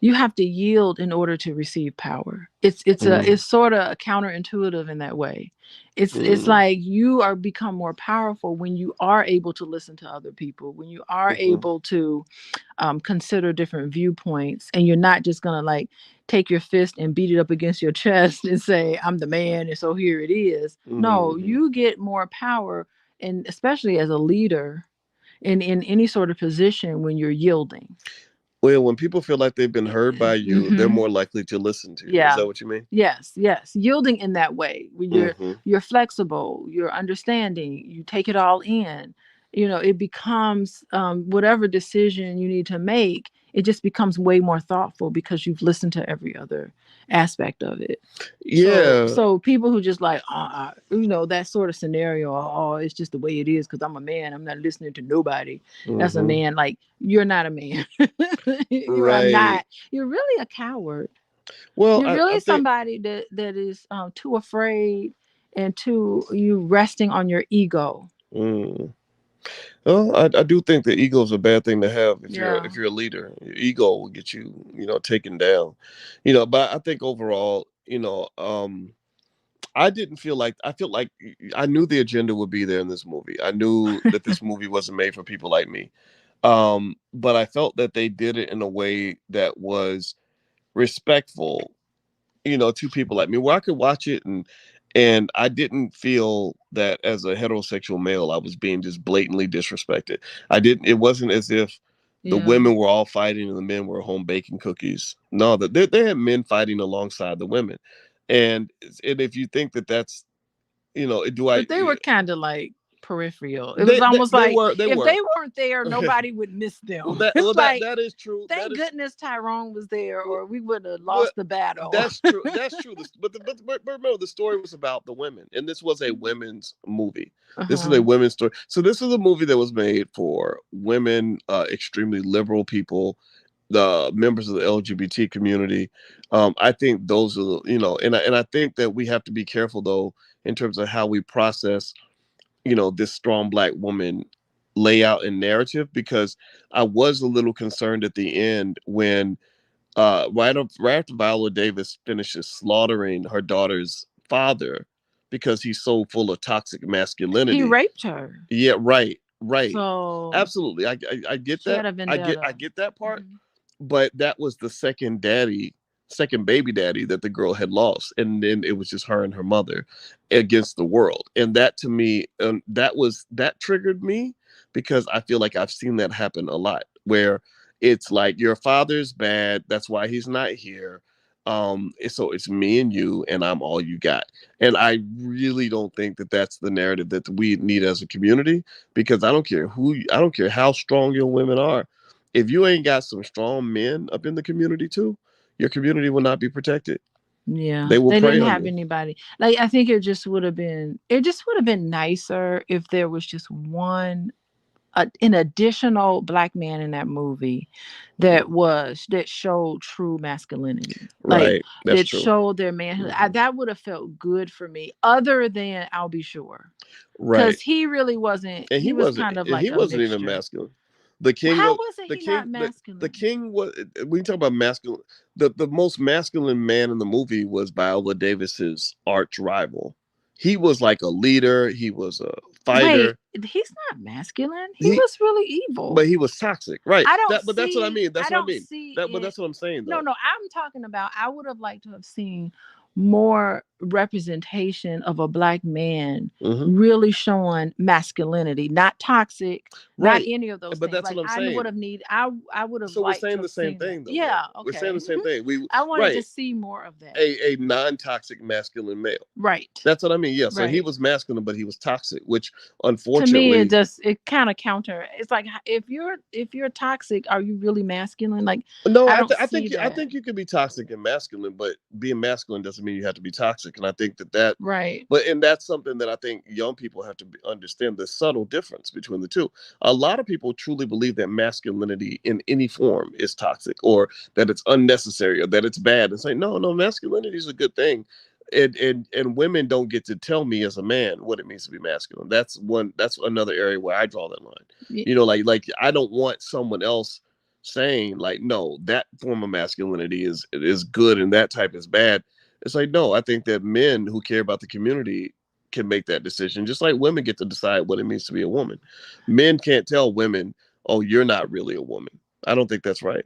S2: You have to yield in order to receive power.
S1: Mm,
S2: It's sort of counterintuitive in that way. It's
S1: mm,
S2: like you are become more powerful when you are able to listen to other people, when you are
S1: mhm,
S2: able to consider different viewpoints, and you're not just gonna like take your fist and beat it up against your chest and say I'm the man and so here it is. No,
S1: mhm.
S2: you get more power, and especially as a leader in any sort of position when you're yielding.
S1: Well, when people feel like they've been heard by you, they're
S2: Hmm.
S1: more likely to listen to you. Is
S2: Yeah.
S1: that what you mean?
S2: Yes, yes. Yielding in that way. When
S1: Hmm.
S2: you're flexible, you're understanding, you take it all in. It becomes whatever decision you need to make, it just becomes way more thoughtful because you've listened to every other aspect of it. So
S1: Yeah.
S2: so people who just like that sort of scenario, oh, it's just the way it is because I'm a man. I'm not listening to nobody. That's a
S1: Hmm.
S2: man. Like you're not a man. You are
S1: Right.
S2: not. You're really a coward.
S1: Well,
S2: You're
S1: I
S2: really
S1: think.
S2: somebody that is too afraid and too you resting on your ego.
S1: Mm. Well, I do think that ego is a bad thing to have
S2: Yeah.
S1: if you're a leader. Your ego will get you, taken down. But I think overall, I feel like I knew the agenda would be there in this movie. I knew that this movie wasn't made for people like me. But I felt that they did it in a way that was respectful, to people like me, where I could watch it and I didn't feel that as a heterosexual male I was being just blatantly disrespected. I didn't. It wasn't as if the
S2: Yeah.
S1: women were all fighting and the men were home baking cookies. No, they had men fighting alongside the women, and if you think that that's Do I?
S2: But they were kind of like peripheral. It was
S1: They
S2: almost like
S1: they
S2: if
S1: were.
S2: they weren't there, nobody would miss them.
S1: Well,
S2: It's like,
S1: that is true. That
S2: thank
S1: is
S2: goodness Tyrone was there,
S1: well,
S2: or we would have
S1: well,
S2: lost the battle.
S1: that's true. That's true. But remember, the story was about the women, and this was a women's movie. This is a
S2: Uh-huh.
S1: women's story. So this is a movie that was made for women, extremely liberal people, the members of the LGBT community. I think those are and I think that we have to be careful though in terms of how we process this strong black woman layout and narrative, because I was a little concerned at the end when right after Viola Davis finishes slaughtering her daughter's father because he's so full of toxic
S2: He
S1: masculinity.
S2: raped her,
S1: Yeah, right.
S2: so
S1: Absolutely. I get
S2: she
S1: that.
S2: had a
S1: I
S2: vendetta.
S1: get that part.
S2: Mhm.
S1: But that was the second baby daddy that the girl had lost, and then it was just her and her mother against the world. And that to me, that triggered me, because I feel like I've seen that happen a lot, where it's like your father's bad, that's why he's not here. So it's me and you, and I'm all you got. And I really don't think that that's the narrative that we need as a community, because I don't care how strong your women are. If you ain't got some strong men up in the community too, your community will not be protected.
S2: Yeah,
S1: They will
S2: they
S1: prey
S2: didn't
S1: on
S2: have
S1: you.
S2: anybody. Like, I think it just would have been nicer if there was just one an additional black man in that movie that showed true masculinity, like
S1: Right. That's
S2: that
S1: true.
S2: showed their manhood.
S1: Hmm.
S2: That would have felt good for me. Other than I'll be sure,
S1: Right.
S2: because he really wasn't.
S1: And
S2: He was kind of
S1: he
S2: like a
S1: wasn't even
S2: mixture.
S1: masculine. The king
S2: How
S1: was
S2: wasn't
S1: the
S2: he not
S1: king the
S2: masculine?
S1: king was, when you talk about masculine, the most masculine man in the movie was Viola Davis's arch rival. He was like a leader, he was a
S2: Wait,
S1: fighter.
S2: he's not masculine. He
S1: He
S2: was really evil.
S1: But he was toxic. Right.
S2: I don't
S1: But that's what I
S2: see
S1: mean.
S2: I
S1: That's what I
S2: don't
S1: mean.
S2: see
S1: But
S2: it.
S1: that's what I'm saying
S2: No,
S1: though.
S2: no, I'm talking about I would have liked to have seen more representation of a black man
S1: Hmm.
S2: really showing masculinity, not toxic, not
S1: Right.
S2: any of those
S1: But
S2: things.
S1: that's
S2: Like,
S1: what I'm
S2: I would
S1: saying.
S2: have need I would have
S1: So we're
S2: liked to
S1: saying the
S2: have
S1: same
S2: seen that.
S1: thing though, though.
S2: Yeah,
S1: We're saying the
S2: okay.
S1: same thing. We
S2: I wanted to
S1: right.
S2: see more of that.
S1: A non-toxic masculine male.
S2: Right.
S1: That's what I mean. Yeah. So he
S2: Right.
S1: was masculine, but he was toxic, which
S2: To me
S1: unfortunately,
S2: it kind of counter. It's like, if you're toxic, are you really masculine? Like,
S1: no,
S2: I don't
S1: think
S2: see
S1: I
S2: that.
S1: think you can be toxic and masculine, but being masculine doesn't mean you have to be toxic. And I think that
S2: Right.
S1: but and that's something that I think young people have to understand, the subtle difference between the two. A lot of people truly believe that masculinity in any form is toxic, or that it's unnecessary, or that it's bad, and say no, masculinity is a good thing. And women don't get to tell me as a man what it means to be masculine. That's another area where I draw that line.
S2: Y-
S1: Like I don't want someone else saying like, no, that form of masculinity is good and that type is bad. It's like, no, I think that men who care about the community can make that decision, just like women get to decide what it means to be a woman. Men can't tell women, oh, you're not really a woman. I don't think that's right.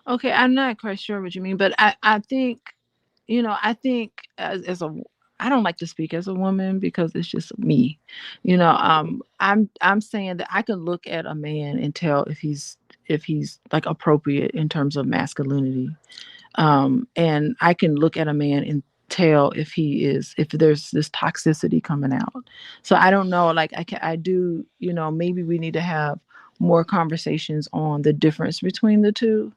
S2: Okay, I'm not quite sure what you mean, but I think, I think as a I don't like to speak as a woman because it's just me. I'm saying that I can look at a man and tell if he's like appropriate in terms of masculinity. And I can look at a man and tell if there's this toxicity coming out. So I don't know, like I do, maybe we need to have more conversations on the difference between the two.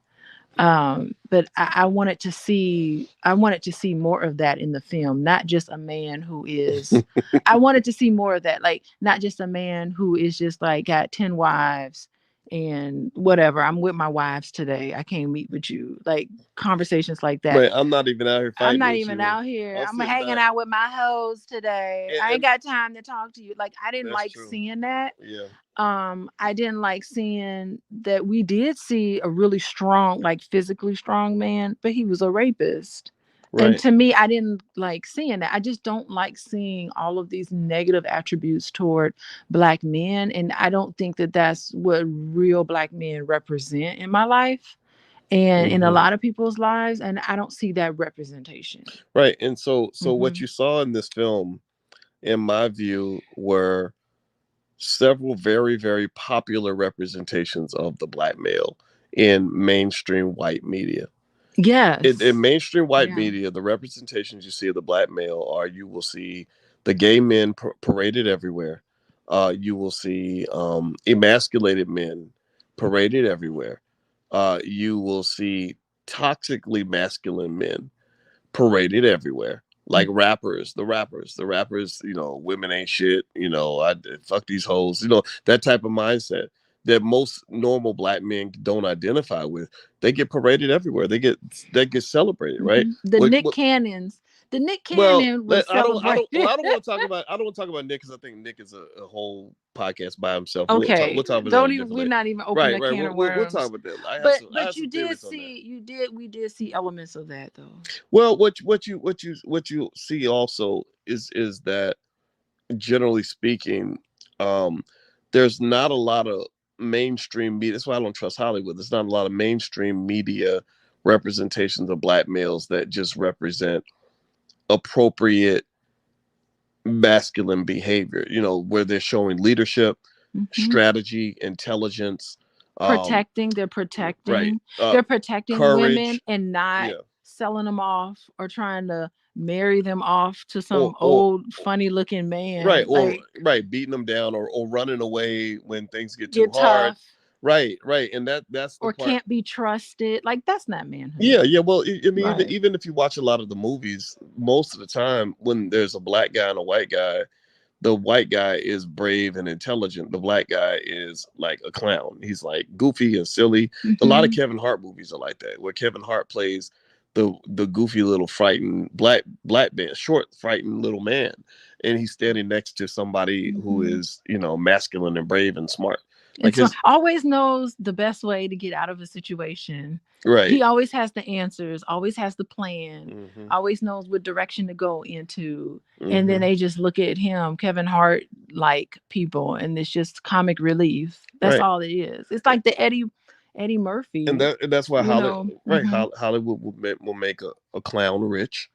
S2: But I wanted to see more of that in the film, not just a man who is. I wanted to see more of that, like not just a man who is just like got 10 wives and whatever. I'm with my wives today. I can't meet with you. Like, conversations like
S1: Right.
S2: that.
S1: I'm not even out here
S2: I'm
S1: fighting
S2: not
S1: with
S2: even
S1: you.
S2: out here.
S1: I'm
S2: I'm
S1: sitting
S2: hanging
S1: back.
S2: out with my hoes today. I ain't
S1: And
S2: got time to talk to you. Like, I didn't
S1: that's
S2: like
S1: true.
S2: seeing that.
S1: Yeah.
S2: I didn't like seeing that we did see a really strong, like physically strong man, but he was a rapist. And
S1: Right.
S2: to me, I didn't like seeing that. I just don't like seeing all of these negative attributes toward black men. And I don't think that that's what real black men represent in my life and in a
S1: Hmm.
S2: lot of people's lives. And I don't see that representation.
S1: Right. And so what
S2: Hmm.
S1: you saw in this film, in my view, were several very, very popular representations of the black male in mainstream white media. In
S2: Yes.
S1: mainstream white
S2: Yeah.
S1: media, the representations you see of the black male are, you will see the gay men paraded everywhere. You will see emasculated men paraded everywhere. You will see toxically masculine men paraded everywhere. Like the rappers, women ain't shit. I fuck these hoes. That type of mindset that most normal black men don't identify with. They get paraded everywhere. They get celebrated, right?
S2: The
S1: What,
S2: Nick
S1: what,
S2: Cannons. The Nick
S1: well,
S2: Cannon was
S1: well,
S2: celebrated.
S1: I don't want to talk about. I don't want to talk about Nick because I think Nick is a whole podcast by himself. We'll talk.
S2: Okay,
S1: We'll talk about that
S2: don't
S1: a
S2: even.
S1: different
S2: We're
S1: day.
S2: not even open
S1: Right,
S2: that
S1: right.
S2: can
S1: We'll,
S2: of
S1: we'll, we'll talk
S2: worms.
S1: about that. I have
S2: But
S1: some. I have
S2: but
S1: some
S2: you did
S1: theories on that.
S2: see we did see elements of that though.
S1: Well, what you see also is that generally speaking, um, there's not a lot of mainstream media. That's why I don't trust Hollywood. There's not a lot of mainstream media representations of black males that just represent appropriate masculine behavior, where they're showing leadership,
S2: Hmm.
S1: strategy, intelligence, um,
S2: Protecting, they're
S1: right,
S2: protecting, they're protecting women
S1: courage,
S2: and not
S1: yeah,
S2: selling them off or trying to marry them off to
S1: or
S2: some old funny looking
S1: right,
S2: man.
S1: or
S2: Like
S1: right, beating them down or running away when things get too
S2: get
S1: hard.
S2: tough
S1: Right, and that's the
S2: or
S1: part.
S2: can't be trusted. Like that's not
S1: Yeah,
S2: manhood.
S1: yeah. Well, I mean, even,
S2: Right.
S1: even if you watch a lot of the movies, most of the time when there's a black guy and a white guy, the white guy is brave and intelligent. The black guy is like a clown. He's like goofy and silly. A lot of
S2: Hmm.
S1: Kevin Hart movies are like that, where Kevin Hart plays the goofy little frightened black man, short frightened little man, and he's standing next to somebody who
S2: Hmm.
S1: is masculine and brave and smart. Like
S2: And so
S1: his
S2: always knows the best way to get out of a situation.
S1: right.
S2: He always has the answers, always has the plan,
S1: Hmm.
S2: always knows what direction to go into. And then
S1: Hmm.
S2: they just look at him, Kevin Hart like people, and it's just comic relief. That's
S1: Right.
S2: all it is. It's like the Eddie
S1: and
S2: Murphy,
S1: that's why
S2: you know. Hmm.
S1: Hollywood will make a clown rich.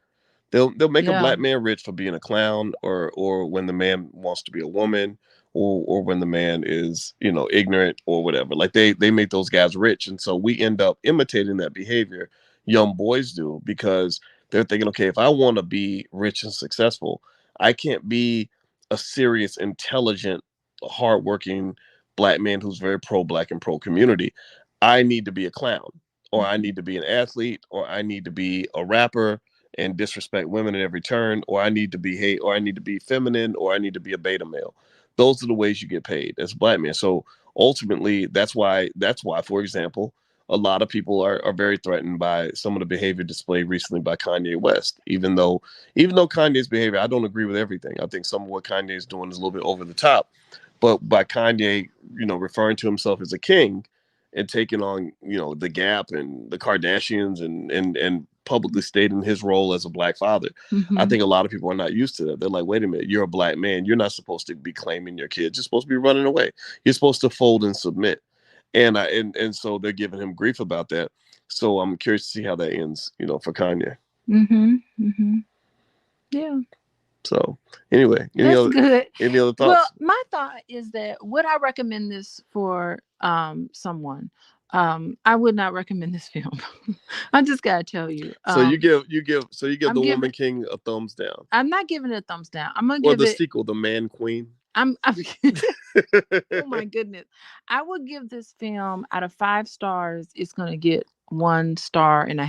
S1: They'll make a
S2: Yeah.
S1: black man rich for being a clown, or when the man wants to be a woman, or when the man is ignorant or whatever. Like they make those guys rich, and so we end up imitating that behavior. Young boys do because they're thinking, okay, if I want to be rich and successful, I can't be a serious, intelligent, hardworking black man who's very pro black and pro community. I need to be a clown, or I
S2: Hmm.
S1: need to be an athlete, or I need to be a rapper and disrespect women at every turn, or I need to be hate, or I need to be feminine, or I need to be a beta male. Those are the ways you get paid as a black man. So ultimately, that's why, for example, a lot of people are very threatened by some of the behavior displayed recently by Kanye West. Even though Kanye's behavior, I don't agree with everything. I think some of what Kanye is doing is a little bit over the top. But by Kanye, referring to himself as a king and taking on, the Gap and the Kardashians and publicly stating his role as a black father, I
S2: Hmm.
S1: think a lot of people are not used to that. They're like, wait a minute, you're a black man. You're not supposed to be claiming your kids. You're supposed to be running away. You're supposed to fold and submit. And so they're giving him grief about that. So I'm curious to see how that ends, for Kanye.
S2: Hmm. Hmm. Yeah.
S1: So anyway, any
S2: That's
S1: other
S2: good.
S1: any other
S2: Well,
S1: thoughts?
S2: my thought is that would I recommend this for someone? I would not recommend this film. I just gotta tell you.
S1: So you give
S2: I'm
S1: the Woman
S2: giving
S1: King a thumbs down,
S2: I'm not giving it a thumbs down. I'm gonna
S1: or
S2: give
S1: the
S2: it
S1: sequel, The Man Queen.
S2: I'm oh my goodness. I would give this film out of 5 stars, it's gonna get 1.5 stars.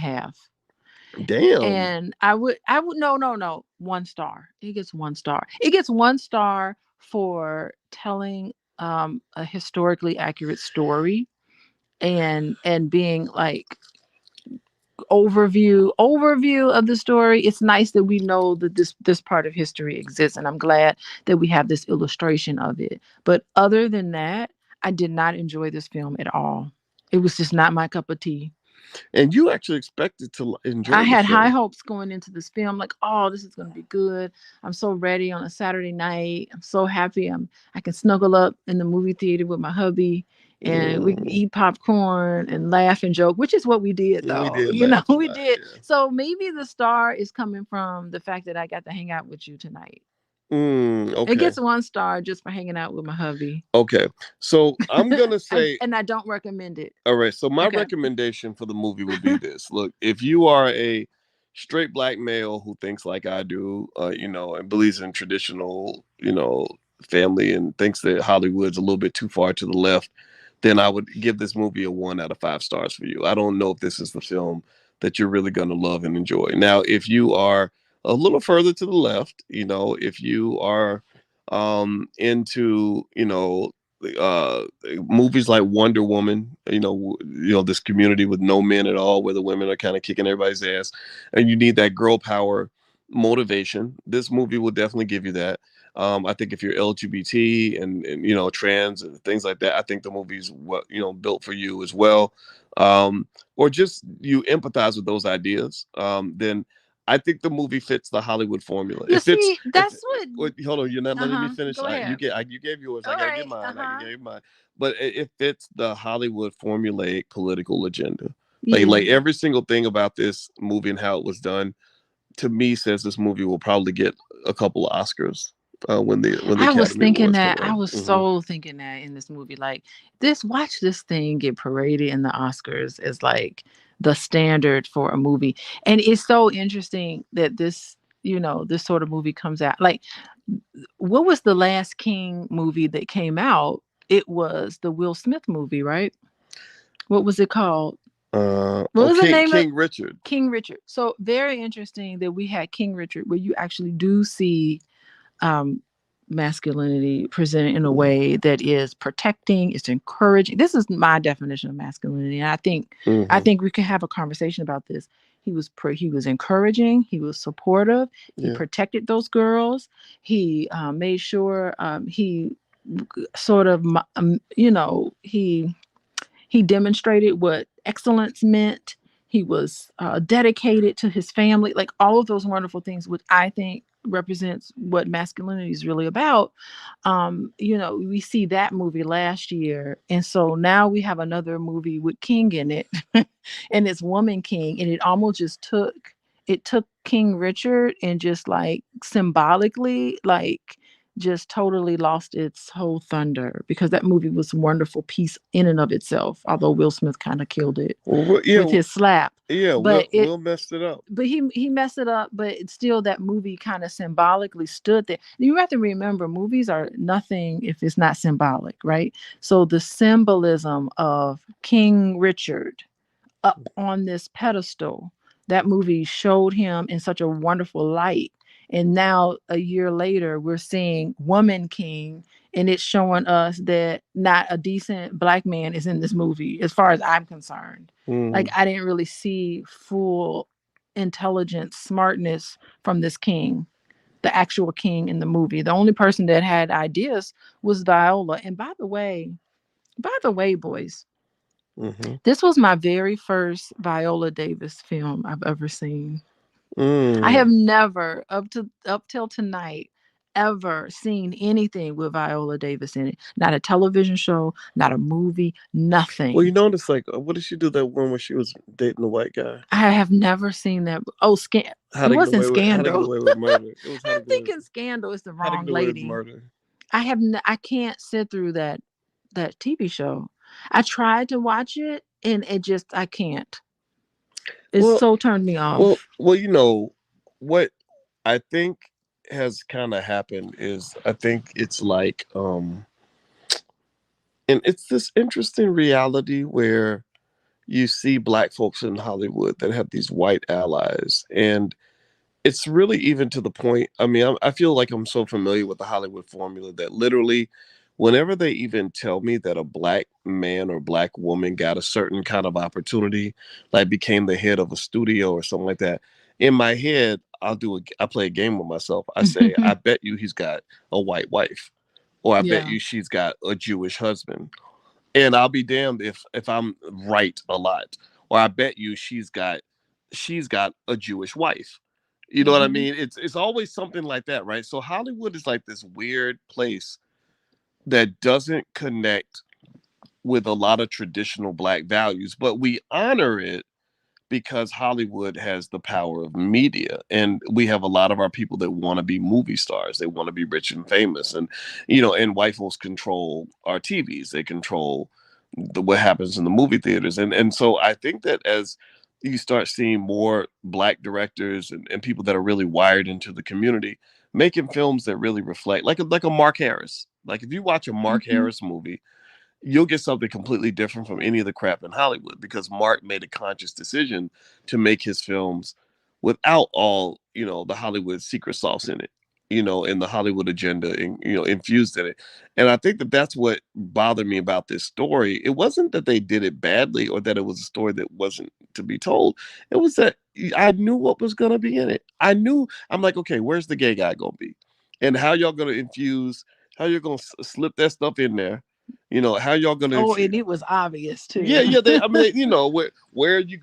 S1: Damn.
S2: And I would no, 1 star. It gets 1 star. It gets 1 star for telling a historically accurate story and being like overview of the story. It's nice that we know that this part of history exists, and I'm glad that we have this illustration of it. But other than that, I did not enjoy this film at all. It was just not my cup of tea.
S1: And you actually expected to
S2: I
S1: enjoy the
S2: had high
S1: film.
S2: hopes going into this film, like, oh, this is gonna be good. I'm so ready on a Saturday night. I'm so happy. I can snuggle up in the movie theater with my hubby and we can
S1: Mm,
S2: eat popcorn and laugh and joke, which is what we did
S1: we
S2: though.
S1: did laugh a
S2: We
S1: lot,
S2: did.
S1: yeah.
S2: So maybe the star is coming from the fact that I got to hang out with you tonight. It
S1: Okay.
S2: gets 1 star just for hanging out with my hubby.
S1: Okay. So I'm gonna say,
S2: And I don't recommend it.
S1: all right. So my
S2: Okay.
S1: recommendation for the movie would be this. Look, if you are a straight black male who thinks like I do, and believes in traditional, family, and thinks that Hollywood's a little bit too far to the left, then I would give this movie a 1 out of 5 stars for you. I don't know if this is the film that you're really going to love and enjoy. Now, if you are a little further to the left, if you are into, uh movies like Wonder Woman, this community with no men at all, where the women are kind of kicking everybody's ass, and you need that girl power motivation, this movie will definitely give you that. I think if you're LGBT and trans and things like that, I think the movie's what built for you as well. Or just you empathize with those ideas, then I think the movie fits the Hollywood formula.
S2: You
S1: It fits.
S2: see,
S1: If
S2: that's what.
S1: wait, hold on, you're not letting me finish.
S2: Go ahead.
S1: You gave yours. I
S2: All
S1: gotta give
S2: right.
S1: mine. I can give mine. But it fits the Hollywood formulaic political agenda. Like
S2: Yeah.
S1: every single thing about this movie and how it was done, to me, says this movie will probably get a couple of Oscars when the
S2: I was
S1: Academy
S2: thinking
S1: Awards come
S2: that. I
S1: around.
S2: was so thinking that in this movie, like watch this thing get paraded in the Oscars as like the standard for a movie. And it's so interesting that this sort of movie comes out. Like, what was the last King movie that came out? It was the Will Smith movie, right? What was it called? What was the
S1: Okay,
S2: name of
S1: King Richard.
S2: King Richard? So very interesting that we had King Richard, where you actually do see um, masculinity presented in a way that is protecting, it's encouraging. This is my definition of masculinity, and I think we can have a conversation about this. He was encouraging, he was supportive, he
S1: Yeah.
S2: protected those girls, he made sure he sort of he demonstrated what excellence meant. He was dedicated to his family, like all of those wonderful things, which I think represents what masculinity is really about. We see that movie last year, and so now we have another movie with King in it, and it's Woman King, and it took King Richard and just like symbolically, like just totally lost its whole thunder, because that movie was a wonderful piece in and of itself, although Will Smith kind of killed it
S1: Well,
S2: with his slap.
S1: yeah.
S2: But
S1: Will messed it up.
S2: he messed it up, but it's still, that movie kind of symbolically stood there. You have to remember, movies are nothing if it's not symbolic, right? So the symbolism of King Richard up on this pedestal, that movie showed him in such a wonderful light. And now a year later, we're seeing Woman King, and it's showing us that not a decent black man is in this movie, as far as I'm concerned. Like, I didn't really see full intelligence, smartness from this king, the actual king in the movie. The only person that had ideas was Viola. And by the way, boys,
S1: Mm-hmm.
S2: this was my very first Viola Davis film I've ever seen. I
S1: Mm.
S2: have never, up till tonight, ever seen anything with Viola Davis in it. Not a television show, not a movie,
S1: Well, you
S2: nothing.
S1: notice, like, what did she do that one where she was dating the white guy?
S2: I have never seen that. Oh,
S1: How
S2: it
S1: to get
S2: wasn't
S1: away with How to get
S2: Scandal.
S1: away with murder? It was
S2: I'm thinking Scandal is the
S1: How to
S2: wrong
S1: get away with
S2: lady.
S1: murder.
S2: I can't sit through that TV show. I tried to watch it, and I can't. It
S1: Well,
S2: so turned me
S1: well,
S2: off.
S1: well. What I think has kind of happened is, I think it's like, and it's this interesting reality where you see black folks in Hollywood that have these white allies, and it's really even to the point. I mean, I feel like I'm so familiar with the Hollywood formula that literally, whenever they even tell me that a black man or black woman got a certain kind of opportunity, like became the head of a studio or something like that, in my head, I play a game with myself. I say, I bet you he's got a white wife, or I bet
S2: Yeah.
S1: you she's got a Jewish husband, and I'll be damned if I'm right a lot. Or I bet you she's got a Jewish wife. You know what I
S2: Hmm.
S1: mean? It's always something like that, right? So Hollywood is like this weird place that doesn't connect with a lot of traditional black values, but we honor it because Hollywood has the power of media, and we have a lot of our people that want to be movie stars. They want to be rich and famous, and and white folks control our TVs. They control what happens in the movie theaters, and so I think that as you start seeing more black directors and people that are really wired into the community making films that really reflect like a Mark Harris. Like if you watch a Mark
S2: Hmm.
S1: Harris movie, you'll get something completely different from any of the crap in Hollywood because Mark made a conscious decision to make his films without all, the Hollywood secret sauce in it, and the Hollywood agenda and, infused in it. And I think that that's what bothered me about this story. It wasn't that they did it badly or that it was a story that wasn't to be told. It was that I knew what was going to be in it. I'm like, okay, where's the gay guy going to be? And how y'all going to infuse, how you're going to slip that stuff in there? How y'all gonna
S2: Oh, and it was obvious
S1: yeah,
S2: too.
S1: yeah. I mean, where are you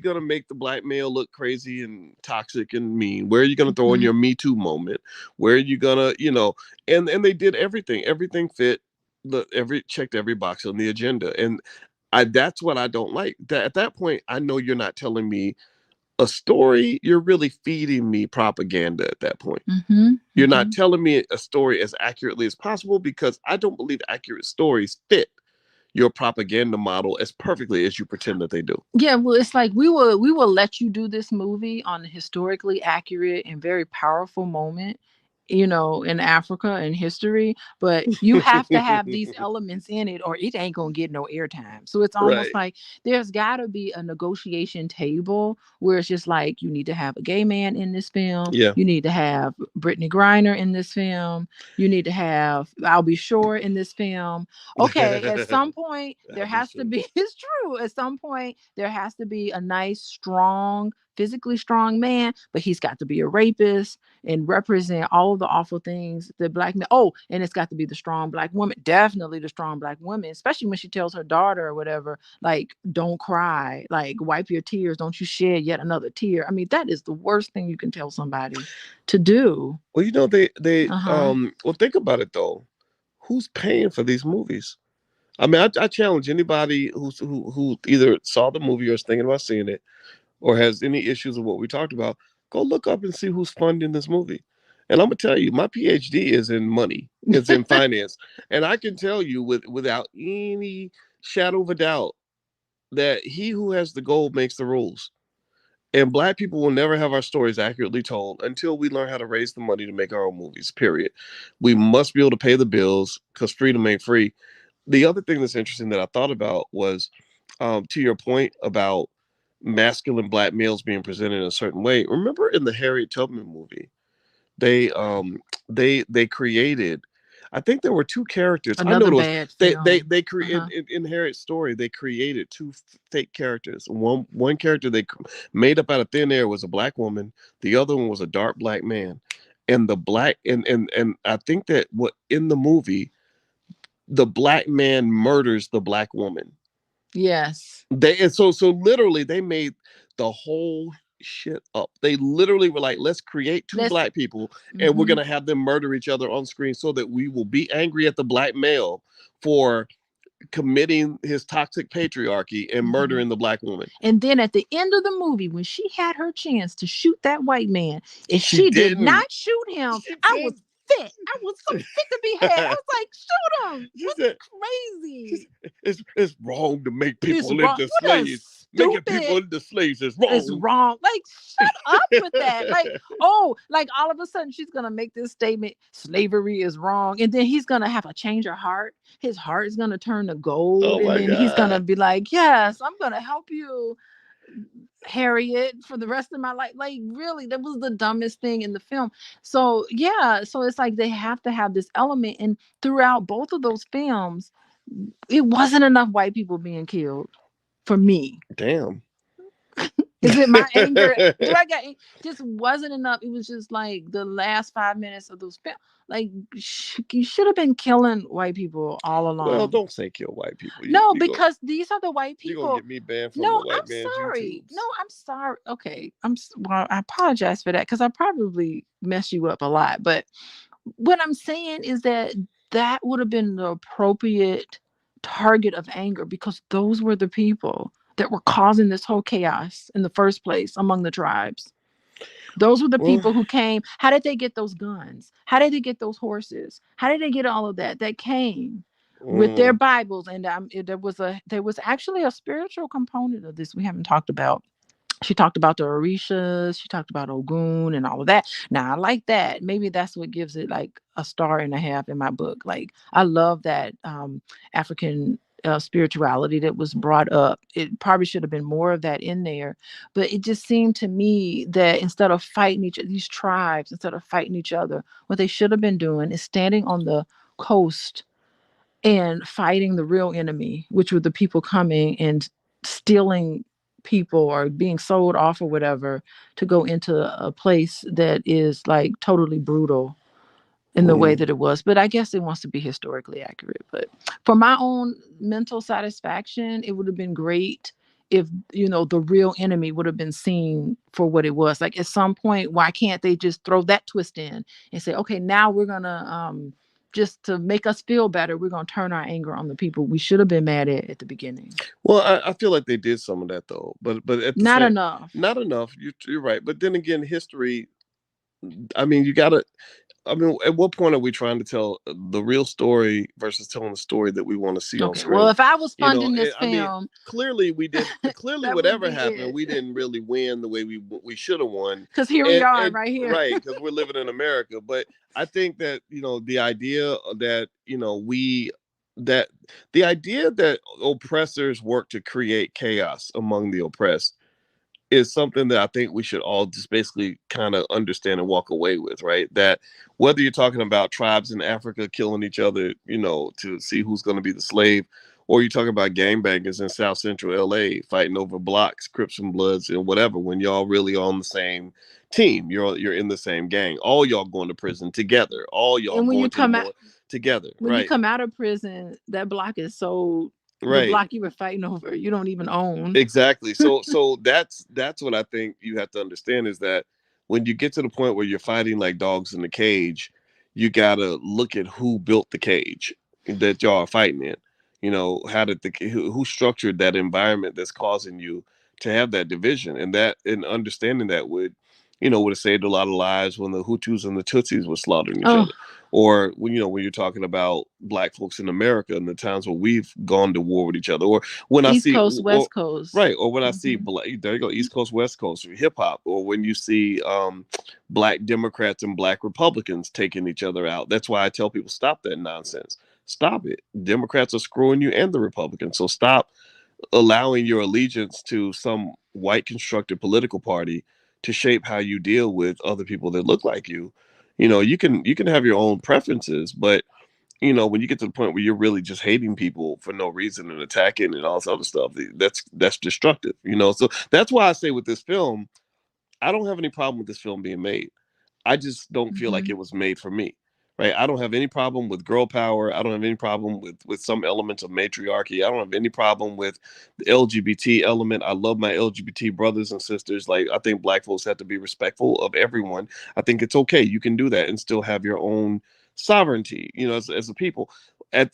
S1: gonna make the black male look crazy and toxic and mean? Where are you gonna throw in
S2: Hmm.
S1: your Me Too moment? Where are you gonna, and they did everything. Everything fit the every checked every box on the agenda, and that's what I don't like. That at that point, I know you're not telling me a story. You're really feeding me propaganda at that point.
S2: Hmm.
S1: You're not
S2: Hmm.
S1: telling me a story as accurately as possible because I don't believe accurate stories fit your propaganda model as perfectly as you pretend that they do.
S2: Yeah, well, it's like we will let you do this movie on a historically accurate and very powerful moment, in Africa and history, but you have to have these elements in it or it ain't gonna get no airtime. So it's almost
S1: Right.
S2: like there's gotta be a negotiation table where it's just like you need to have a gay man in this film,
S1: Yeah.
S2: you need to have Brittany Griner in this film, you need to have I'll Be Sure in this film. Okay, at some point there
S1: I'll be
S2: has to
S1: sure.
S2: be it's true. At some point there has to be a nice, strong, physically strong man, but he's got to be a rapist and represent all of the awful things that black men. Oh, and it's got to be the strong black woman, definitely the strong black woman, especially when she tells her daughter or whatever, like, don't cry, like, wipe your tears, don't you shed yet another tear. I mean, that is the worst thing you can tell somebody to do.
S1: Well,
S2: Uh-huh.
S1: well, think about it though. Who's paying for these movies? I mean, I challenge anybody who either saw the movie or is thinking about seeing it or has any issues with what we talked about. Go look up and see who's funding this movie. And I'm gonna tell you, my PhD is in money. It's in finance, and I can tell you without any shadow of a doubt that he who has the gold makes the rules. And black people will never have our stories accurately told until we learn how to raise the money to make our own movies, period. We must be able to pay the bills because freedom ain't free. The other thing that's interesting that I thought about was to your point about masculine black males being presented in a certain way. Remember in the Harriet Tubman movie, they they created, I think there were two characters. I know
S2: Another
S1: it was
S2: bad
S1: they
S2: film.
S1: they cre-
S2: Uh-huh.
S1: in Harriet's story they created two fake characters. One character they made up out of thin air was a black woman. The other one was a dark black man. And the black and I think that what in the movie the black man murders the black woman.
S2: Yes.
S1: So literally they made the whole shit up. They literally were like, let's create two
S2: Let's
S1: black people and we're
S2: hmm
S1: gonna have them murder each other on screen so that we will be angry at the black male for committing his toxic patriarchy and
S2: hmm
S1: murdering the black woman.
S2: And then at the end of the movie, when she had her chance to shoot that white man, and
S1: She
S2: she did
S1: didn't.
S2: not shoot him,
S1: She
S2: I was
S1: did.
S2: fit. I was so fit to be had. I was like, shoot him.
S1: She
S2: What's
S1: said, she
S2: crazy?
S1: said it's wrong to make
S2: It's
S1: people
S2: wrong.
S1: into
S2: What a
S1: slaves. Making people
S2: stupid
S1: into slaves is
S2: is
S1: wrong.
S2: wrong. Like, shut up with that. Like, oh, like all of a sudden she's gonna make this statement: slavery is wrong, and then he's gonna have a change of heart. His heart is gonna turn to gold,
S1: Oh
S2: and
S1: my
S2: then he's gonna
S1: god.
S2: be like, "Yes, I'm gonna help you, Harriet, for the rest of my life." Like, really, that was the dumbest thing in the film. So yeah, so it's like they have to have this element, and throughout both of those films, it wasn't enough white people being killed for me.
S1: Damn.
S2: Is it my anger? Do I got just wasn't enough? It was just like the last 5 minutes of those films. Like, you should have been killing white people all
S1: Well,
S2: along.
S1: don't say kill white people. You
S2: No,
S1: you go
S2: because these are the white
S1: you're gonna
S2: people.
S1: get me banned from the
S2: No, I'm
S1: white man's
S2: sorry. No,
S1: YouTubes.
S2: I'm sorry. Okay, well, I apologize for that because I probably messed you up a lot. But what I'm saying is that that would have been the appropriate target of anger because those were the people that were causing this whole chaos in the first place among the tribes. Those were the
S1: Well,
S2: people who came. How did they get those guns? How did they get those horses? How did they get all of that? That came with their
S1: mm,
S2: Bibles, and there was actually a spiritual component of this we haven't talked about. She talked about the Orishas. She talked about Ogun and all of that. Now I like that. Maybe that's what gives it like a star and a half in my book. Like I love that African spirituality that was brought up. It probably should have been more of that in there, but it just seemed to me that instead of fighting these tribes, instead of fighting each other, what they should have been doing is standing on the coast and fighting the real enemy, which were the people coming and stealing people or being sold off or whatever to go into a place that is like totally brutal in the way
S1: Mm.
S2: that it was. But I guess it wants to be historically accurate. But for my own mental satisfaction, it would have been great if, you know, the real enemy would have been seen for what it was. Like at some point, why can't they just throw that twist in and say, okay, now we're gonna just to make us feel better, we're gonna turn our anger on the people we should have been mad at the beginning.
S1: Well, I feel like they did some of that though, but at the
S2: Not
S1: same,
S2: enough.
S1: not enough. You're right, but then again, history. I mean, you gotta. I mean, at what point are we trying to tell the real story versus telling the story that we want to see on
S2: Okay, well,
S1: screen?
S2: if I was
S1: You know,
S2: funding this
S1: I mean,
S2: film,
S1: clearly we did. Clearly,
S2: that would
S1: whatever
S2: be
S1: happened,
S2: it.
S1: we didn't really win the way we should have won,
S2: Because here we are
S1: and
S2: right here.
S1: right because we're living in America. But I think that the idea that that the idea that oppressors work to create chaos among the oppressed is something that I think we should all just basically kind of understand and walk away with, right? That whether you're talking about tribes in Africa killing each other, to see who's going to be the slave, or you're talking about gangbangers in South Central LA fighting over blocks, Crips and Bloods, and whatever, when y'all really on the same team, you're in the same gang, all y'all going to prison together, all y'all
S2: And when you
S1: going to the
S2: come out,
S1: more together,
S2: when you
S1: right?
S2: come out of prison, that block is so the
S1: Right.
S2: block you were fighting over, you don't even own.
S1: Exactly. So that's what I think you have to understand is that when you get to the point where you're fighting like dogs in the cage, you gotta look at who built the cage that y'all are fighting in. How did who structured that environment that's causing you to have that division, and understanding that would have saved a lot of lives when the Hutus and the Tutsis were slaughtering each
S2: Oh,
S1: other, or when you're talking about black folks in America and the times where we've gone to war with each other, or when I
S2: East
S1: see
S2: Coast,
S1: or
S2: West Coast.
S1: right, or when I see
S2: Hmm.
S1: black, there you go, East Coast, West Coast, or hip hop, or when you see black Democrats and black Republicans taking each other out. That's why I tell people stop that nonsense. Stop it. Democrats are screwing you and the Republicans. So stop allowing your allegiance to some white constructed political party to shape how you deal with other people that look like you. You can have your own preferences, but when you get to the point where you're really just hating people for no reason and attacking and all this other stuff, that's destructive. So that's why I say with this film, I don't have any problem with this film being made. I just don't feel like
S2: Hmm.
S1: it was made for me. Right. I don't have any problem with girl power. I don't have any problem with some elements of matriarchy. I don't have any problem with the LGBT element. I love my LGBT brothers and sisters. Like, I think black folks have to be respectful of everyone. I think it's okay. You can do that and still have your own sovereignty, as a people.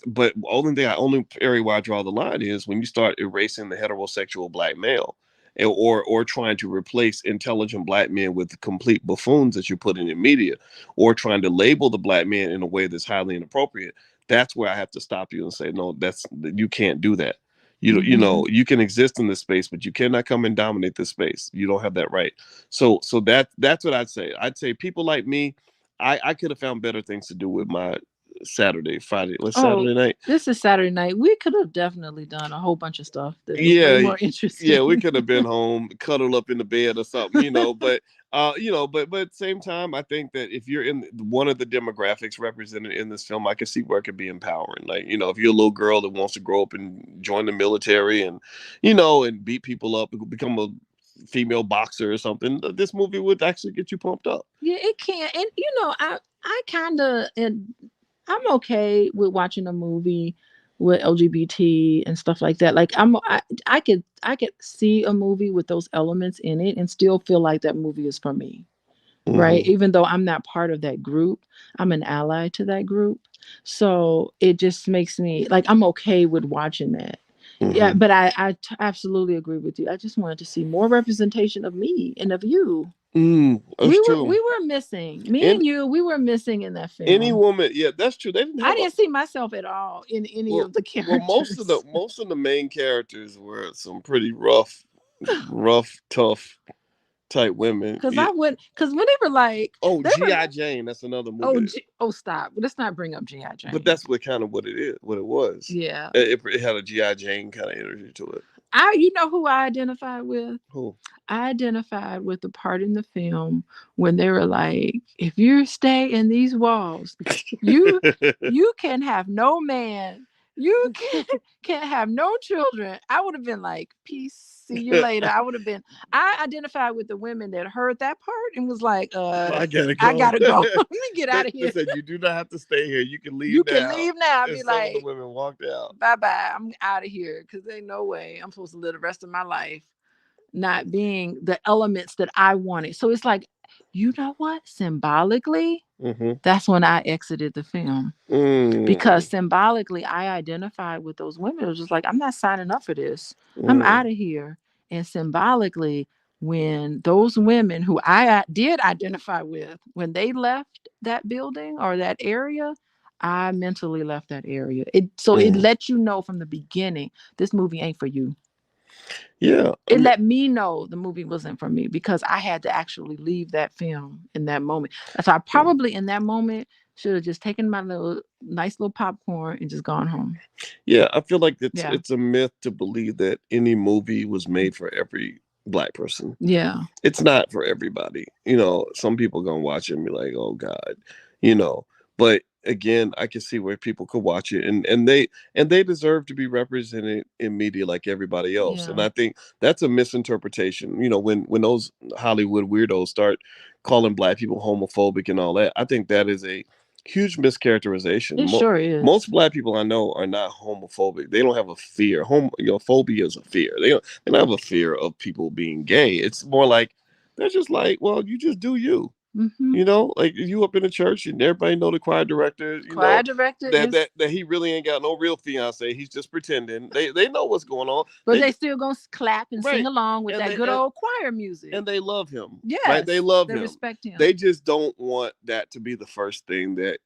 S1: But only area where I draw the line is when you start erasing the heterosexual black male, or trying to replace intelligent black men with complete buffoons that you put in media, or trying to label the black man in a way that's highly inappropriate. That's where I have to stop you and say, no, you can't do that.
S2: Hmm.
S1: You can exist in this space, but you cannot come and dominate this space. You don't have that right. So that's what I'd say. I'd say people like me, I could have found better things to do with my Friday. What's
S2: Oh,
S1: Saturday night?
S2: this is Saturday night. We could have definitely done a whole bunch of stuff that was way
S1: Yeah,
S2: more
S1: yeah, we
S2: interesting.
S1: could have been home, cuddled up in the bed or something, but but at the same time, I think that if you're in one of the demographics represented in this film, I can see where it could be empowering. Like, if you're a little girl that wants to grow up and join the military and and beat people up and become a female boxer or something, this movie would actually get you pumped up.
S2: Yeah, it can. And I kind of, and I'm okay with watching a movie with LGBT and stuff like that. Like I could see a movie with those elements in it and still feel like that movie is for me. Right?
S1: Hmm.
S2: Even though I'm not part of that group, I'm an ally to that group. So it just makes me like I'm okay with watching that. Yeah,
S1: Hmm.
S2: but absolutely agree with you. I just wanted to see more representation of me and of you.
S1: That's
S2: We
S1: true.
S2: were missing. Me
S1: And
S2: and you, we were missing in that
S1: any
S2: film.
S1: woman, yeah, that's true. They didn't
S2: I
S1: have a
S2: didn't see myself at all in any
S1: well,
S2: of the
S1: most of the
S2: characters.
S1: most of the main characters were some pretty rough. rough, tough type women.
S2: Because
S1: Yeah.
S2: I wouldn't. Because when they were like,
S1: Oh,
S2: they were,
S1: G.I. Jane. That's another
S2: oh,
S1: movie.
S2: oh, stop. Let's not bring up GI
S1: But
S2: Jane.
S1: that's what kind of what it is, what it was.
S2: Yeah,
S1: It had a G.I. Jane kind of energy to it.
S2: you know who I identified with?
S1: Who?
S2: I identified with the part in the film when they were like, if you stay in these walls, you you can have no man. You can have no children. I would have been like, peace, see you later. I identified with the women that heard that part and was like,
S1: I gotta
S2: I
S1: go.
S2: gotta go. Let me get out of
S1: They
S2: here.
S1: said you do not have to stay here. You can
S2: You
S1: leave
S2: can
S1: now.
S2: leave now. I'd
S1: And
S2: be
S1: some of the
S2: like,
S1: women walked out.
S2: bye bye. I'm out of here. Cause ain't no way I'm supposed to live the rest of my life not being the elements that I wanted. So it's like, you know what? Symbolically,
S1: Mm-hmm.
S2: that's when I exited the film. Because
S1: Mm.
S2: symbolically, I identified with those women. It was just like, I'm not signing up for this. I'm
S1: Mm.
S2: out of here. And symbolically, when those women who I did identify with, when they left that building or that area, I mentally left that area. It
S1: Mm.
S2: let you know from the beginning, this movie ain't for you.
S1: Yeah, I
S2: It
S1: mean,
S2: let me know the movie wasn't for me because I had to actually leave that film in that moment. So I probably in that moment should have just taken my little nice little popcorn and just gone home.
S1: yeah, I feel like
S2: Yeah.
S1: it's a myth to believe that any movie was made for every black person.
S2: Yeah.
S1: It's not for everybody. You know, some people gonna watch it and be like, "Oh God," you know. But again, I can see where people could watch it, and they deserve to be represented in media like everybody else. And
S2: Yeah.
S1: I think that's a misinterpretation. You know, when those Hollywood weirdos start calling black people homophobic and all that, I think that is a huge mischaracterization.
S2: It sure is.
S1: Most black people I know are not homophobic. They don't have a fear. Phobia is a fear. They don't have a fear of people being gay. It's more like they're just like, well, you just do you.
S2: Mm-hmm.
S1: You know, like you up in the church and everybody know the choir director. You
S2: Choir
S1: know
S2: director
S1: that
S2: is,
S1: he really ain't got no real fiance. He's just pretending. They know what's going on.
S2: but
S1: They
S2: they still gonna clap and sing
S1: right,
S2: along with
S1: and
S2: that
S1: they
S2: good old choir music.
S1: and they love him. Right, they
S2: Yes,
S1: love
S2: they
S1: him.
S2: respect him.
S1: They just don't want that to be the first thing that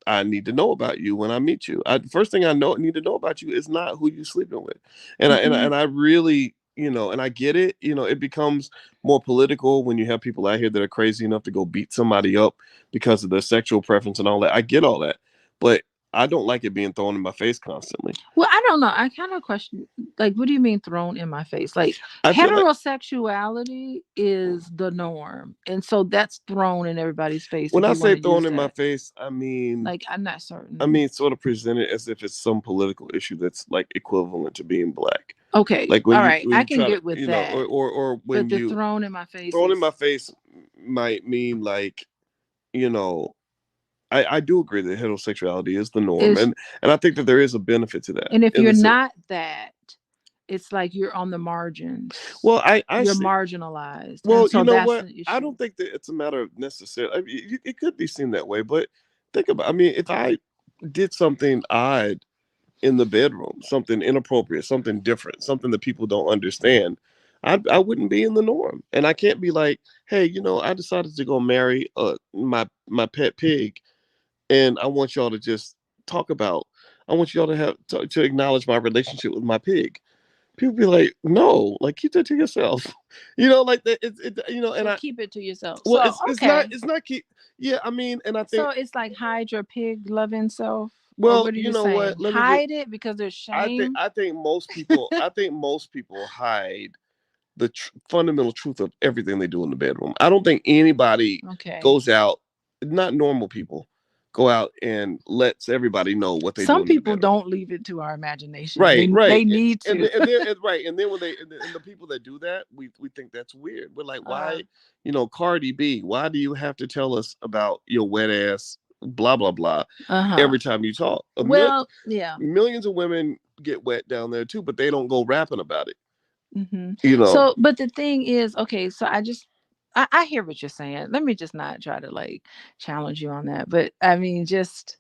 S1: I need to know about you when I meet you. First thing I need to know about you is not who you sleeping with,
S2: Mm-hmm.
S1: and I really, you know, and I get it. You know, it becomes more political when you have people out here that are crazy enough to go beat somebody up because of their sexual preference and all that. I get all that, but I don't like it being thrown in my face constantly.
S2: Well, I don't know. I kind of question, like, what do you mean thrown in my face? Like,
S1: I feel like
S2: heterosexuality is the norm. And so that's thrown in everybody's face
S1: when
S2: if
S1: I
S2: you want
S1: say
S2: to
S1: thrown
S2: use
S1: in my
S2: that.
S1: face,
S2: Like, I'm not certain.
S1: sort of present it as if it's some political issue that's like equivalent to being black.
S2: Okay.
S1: Like
S2: All right.
S1: when
S2: I
S1: you
S2: can
S1: try to,
S2: get with
S1: you know,
S2: that.
S1: or
S2: But
S1: when
S2: the
S1: you
S2: thrown in my face
S1: thrown in my
S2: is,
S1: face might mean like, you know, I do agree that heterosexuality is the norm,
S2: is,
S1: and I think that there is a benefit to that
S2: and if
S1: in
S2: you're
S1: the sense.
S2: not that, it's like you're on the margins.
S1: Well, I
S2: You're
S1: see.
S2: marginalized. And
S1: Well, you
S2: so
S1: know
S2: that's
S1: what?
S2: the
S1: I
S2: issue.
S1: don't think that it's a matter of necessarily. I mean, it could be seen that way, but think about. I mean, if I did something odd in the bedroom, something inappropriate, something different, something that people don't understand, I wouldn't be in the norm. And I can't be like, hey, you know, I decided to go marry my pet pig, and I want y'all to just talk about. I want y'all to to acknowledge my relationship with my pig. People be like, no, like keep that to yourself. You know, like that. You know, and
S2: So
S1: I
S2: keep it to yourself.
S1: well,
S2: So, okay.
S1: it's not keep. Yeah, I mean, and I
S2: So
S1: think
S2: it's like hide your pig loving self, or
S1: well,
S2: what are
S1: you
S2: you
S1: know what?
S2: saying?
S1: Let me just
S2: Hide it because there's shame.
S1: I think most people hide the fundamental truth of everything they do in the bedroom. I don't think anybody
S2: Okay.
S1: goes out, not normal people, go out and lets everybody know what they do
S2: Some
S1: in the
S2: people
S1: bedroom.
S2: don't leave it to our imagination.
S1: Right,
S2: They
S1: right,
S2: need to.
S1: right, and then when and the people that do that, we think that's weird. We're like,
S2: uh
S1: why, you know, Cardi B, why do you have to tell us about your wet ass, blah blah blah,
S2: huh.
S1: every time you talk?
S2: Well, yeah.
S1: Millions of women get wet down there too, but they don't go rapping about it.
S2: Hmm.
S1: You know,
S2: So, but the thing is, okay. So I hear what you're saying. Let me just not try to like challenge you on that. But I mean, just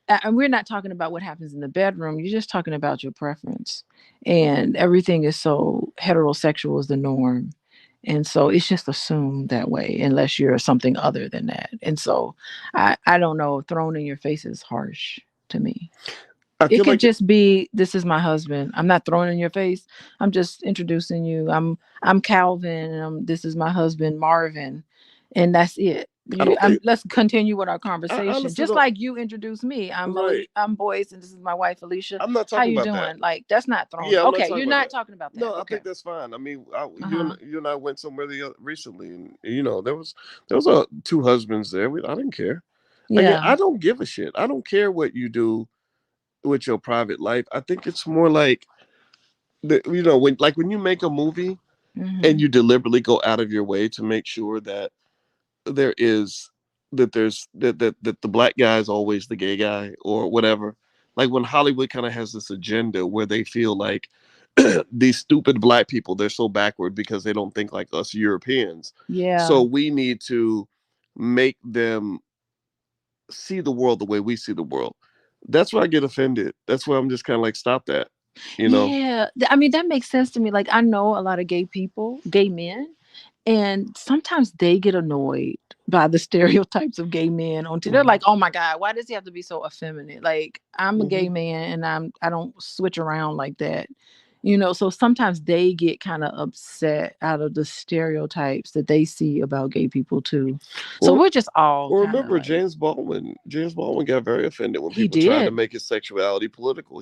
S2: and we're not talking about what happens in the bedroom. You're just talking about your preference, and everything is so heterosexual is the norm, and so it's just assumed that way unless you're something other than that. And so I don't know. Thrown in your face is harsh to me.
S1: I
S2: It
S1: feel
S2: could
S1: like
S2: just be, this is my husband. I'm not throwing it in your face. I'm just introducing you. I'm Calvin, and this is my husband Marvin, and that's it.
S1: I don't think
S2: Let's continue with our
S1: I
S2: conversation.
S1: honestly
S2: Just
S1: don't.
S2: like you introduced me.
S1: Right.
S2: I'm Boyce, and this is my wife Alicia.
S1: I'm not
S2: How
S1: talking
S2: you
S1: about that.
S2: doing? Like, that's not throwing.
S1: Yeah, I'm not
S2: Okay,
S1: talking
S2: you're
S1: about
S2: not
S1: that.
S2: talking about that.
S1: No, I
S2: Okay.
S1: think that's fine. I mean,
S2: Uh huh.
S1: you and I went somewhere recently, and there was two husbands there. I didn't care. Again,
S2: Yeah.
S1: I don't give a shit. I don't care what you do with your private life. I think it's more like when you make a movie and
S2: Hmm.
S1: you deliberately go out of your way to make sure that there is there's that the black guy is always the gay guy or whatever. Like when Hollywood kind of has this agenda where they feel like these stupid black people, they're so backward because they don't think like us Europeans.
S2: Yeah.
S1: So we need to make them see the world the way we see the world. That's where I get offended. That's where I'm just kind of like, stop that, you know?
S2: Yeah. I mean, that makes sense to me. Like, I know a lot of gay people, gay men, and sometimes they get annoyed by the stereotypes of gay men on TV. They're
S1: Hmm.
S2: like, "Oh my god, why does he have to be so effeminate?" Like, I'm a gay
S1: Hmm.
S2: man, and I don't switch around like that. So sometimes they get kind of upset out of the stereotypes that they see about gay people too. So
S1: Well,
S2: we're just all
S1: well,
S2: kind of
S1: remember
S2: like,
S1: James Baldwin. James Baldwin got very offended when
S2: he
S1: people tried to
S2: did.
S1: make his sexuality political.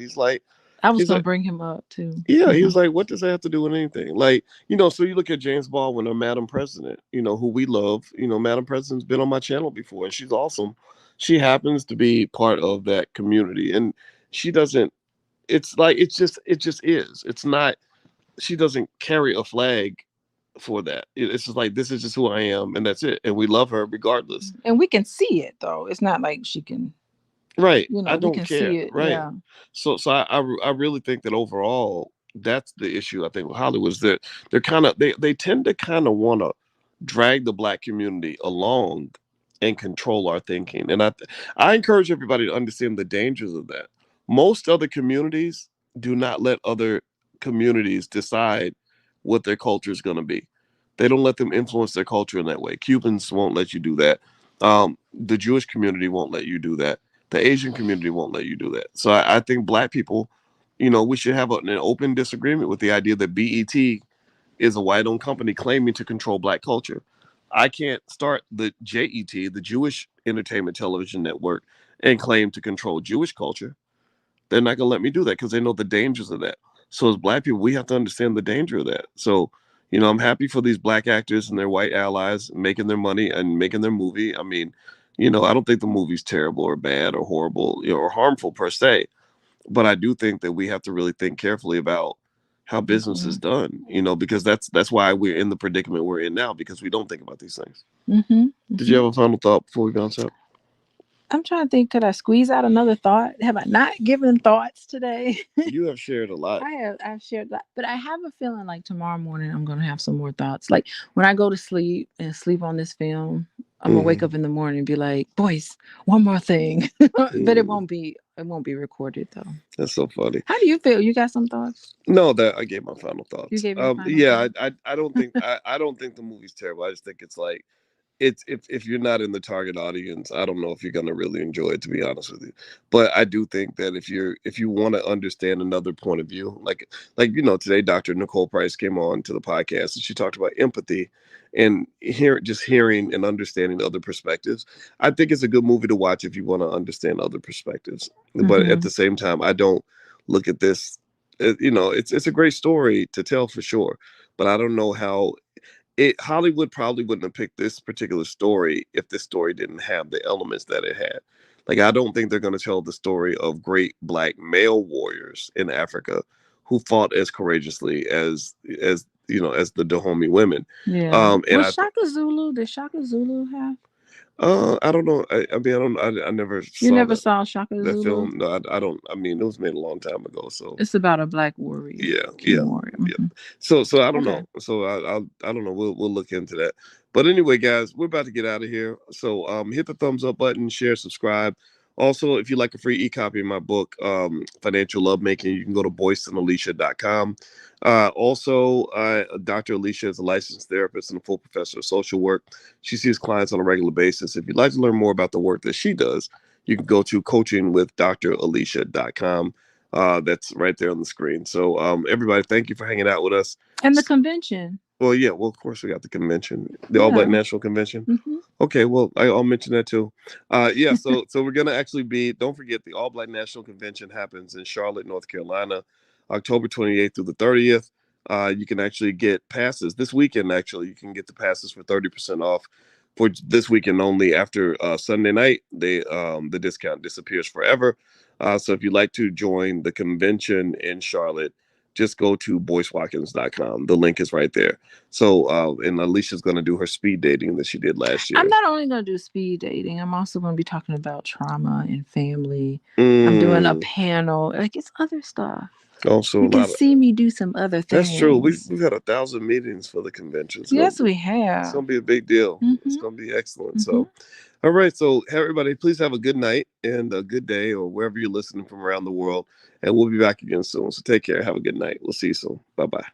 S2: I was
S1: He's
S2: gonna
S1: like,
S2: bring him up too.
S1: yeah, he
S2: Hmm.
S1: was like, what does that have to do with anything? Like, so you look at James Baldwin or Madam President, who we love. Madam President's been on my channel before, and she's awesome. She happens to be part of that community, and she doesn't. It's like it just is. It's not. She doesn't carry a flag for that. It's just like this is just who I am, and that's it. And we love her regardless.
S2: And we can see it though. It's not like she can.
S1: Right. I
S2: We
S1: don't
S2: can
S1: care.
S2: see it.
S1: Right.
S2: Yeah.
S1: So I really think that overall that's the issue. I think with Hollywood is that they tend to kind of want to drag the black community along and control our thinking. And I encourage everybody to understand the dangers of that. Most other communities do not let other communities decide what their culture is going to be. They don't let them influence their culture in that way. Cubans won't let you do that. The Jewish community won't let you do that. The Asian community won't let you do that. So I think black people, we should have an open disagreement with the idea that BET is a white-owned company claiming to control black culture. I can't start the JET, the Jewish Entertainment Television Network, and claim to control Jewish culture. They're not going to let me do that because they know the dangers of that. So as black people, we have to understand the danger of that. So, I'm happy for these black actors and their white allies making their money and making their movie. I mean, I don't think the movie's terrible or bad or horrible, or harmful per se. But I do think that we have to really think carefully about how business is
S2: Mhm.
S1: done, because that's why we're in the predicament we're in now, because we don't think about these things.
S2: Mhm.
S1: Did you
S2: Mhm.
S1: have a final thought before we bounce out?
S2: I'm trying to think. Could I squeeze out another thought? Have I not given thoughts today?
S1: You have shared a lot.
S2: I have. I've shared that, but I have a feeling like tomorrow morning I'm gonna have some more thoughts. Like when I go to sleep and sleep on this film, I'm gonna wake
S1: Mm,
S2: up in the morning and be like, "Boys, one more thing," but it
S1: mm,
S2: won't be. It won't be recorded though.
S1: that's so funny.
S2: How do you feel? You got some thoughts?
S1: No, that I gave my final
S2: You
S1: thoughts.
S2: gave your final
S1: Yeah,
S2: thought.
S1: I don't think I don't think the movie's terrible. I just think it's like it's if you're not in the target audience, I don't know if you're gonna really enjoy it, to be honest with you. But I do think that if you want to understand another point of view, like today Dr. Nicole Price came on to the podcast and she talked about empathy and hearing and understanding other perspectives. I think it's a good movie to watch if you want to understand other perspectives. But at
S2: Mm-hmm.
S1: the same time, I don't look at this. It's a great story to tell for sure, but I don't know how Hollywood probably wouldn't have picked this particular story if this story didn't have the elements that it had. Like I don't think they're going to tell the story of great black male warriors in Africa who fought as courageously as the Dahomey women.
S2: Yeah.
S1: And
S2: Was Shaka Zulu? Did Shaka Zulu have?
S1: I don't know. I mean, I don't. I never
S2: You
S1: saw
S2: never saw Shaka
S1: that
S2: Zulu?
S1: film. No, I don't. I mean, it was made a long time ago. So
S2: It's about a black warrior,
S1: yeah,
S2: king
S1: yeah,
S2: warrior.
S1: yeah.
S2: Hmm.
S1: So I don't
S2: Okay.
S1: know. So I don't know. We'll look into that. But anyway, guys, we're about to get out of here. So hit the thumbs up button, share, subscribe. Also, if you'd like a free e-copy of my book, Financial Lovemaking, you can go to boyceandalicia.com. Dr. Alicia is a licensed therapist and a full professor of social work. She sees clients on a regular basis. If you'd like to learn more about the work that she does, you can go to coachingwithdralicia.com. That's right there on the screen. So everybody, thank you for hanging out with us.
S2: And the convention.
S1: Well, yeah, well, of course we got the convention, the All Black
S2: Yeah.
S1: National Convention.
S2: Hmm.
S1: Okay, well, I'll mention that too. Yeah, so we're gonna actually be. Don't forget, the All Black National Convention happens in Charlotte, North Carolina, October 28th through the 30th. You can actually get passes this weekend. Actually, you can get the passes for 30% off for this weekend only. After Sunday night, the discount disappears forever. So if you'd like to join the convention in Charlotte, just go to boycewatkins.com. The link is right there. So, and Alicia's going to do her speed dating that she did last year.
S2: I'm not only going to do speed dating, I'm also going to be talking about trauma and family.
S1: Mm.
S2: I'm doing a panel. Like, it's other stuff.
S1: Also,
S2: you can see me do some other things.
S1: That's true. We've had 1,000 meetings for the convention.
S2: Yes, we have.
S1: It's going to be a big deal.
S2: Mm-hmm.
S1: It's going to be excellent. Mm-hmm. So, all right. So, everybody, please have a good night and a good day or wherever you're listening from around the world. And we'll be back again soon. So, take care. Have a good night. We'll see you soon. Bye-bye.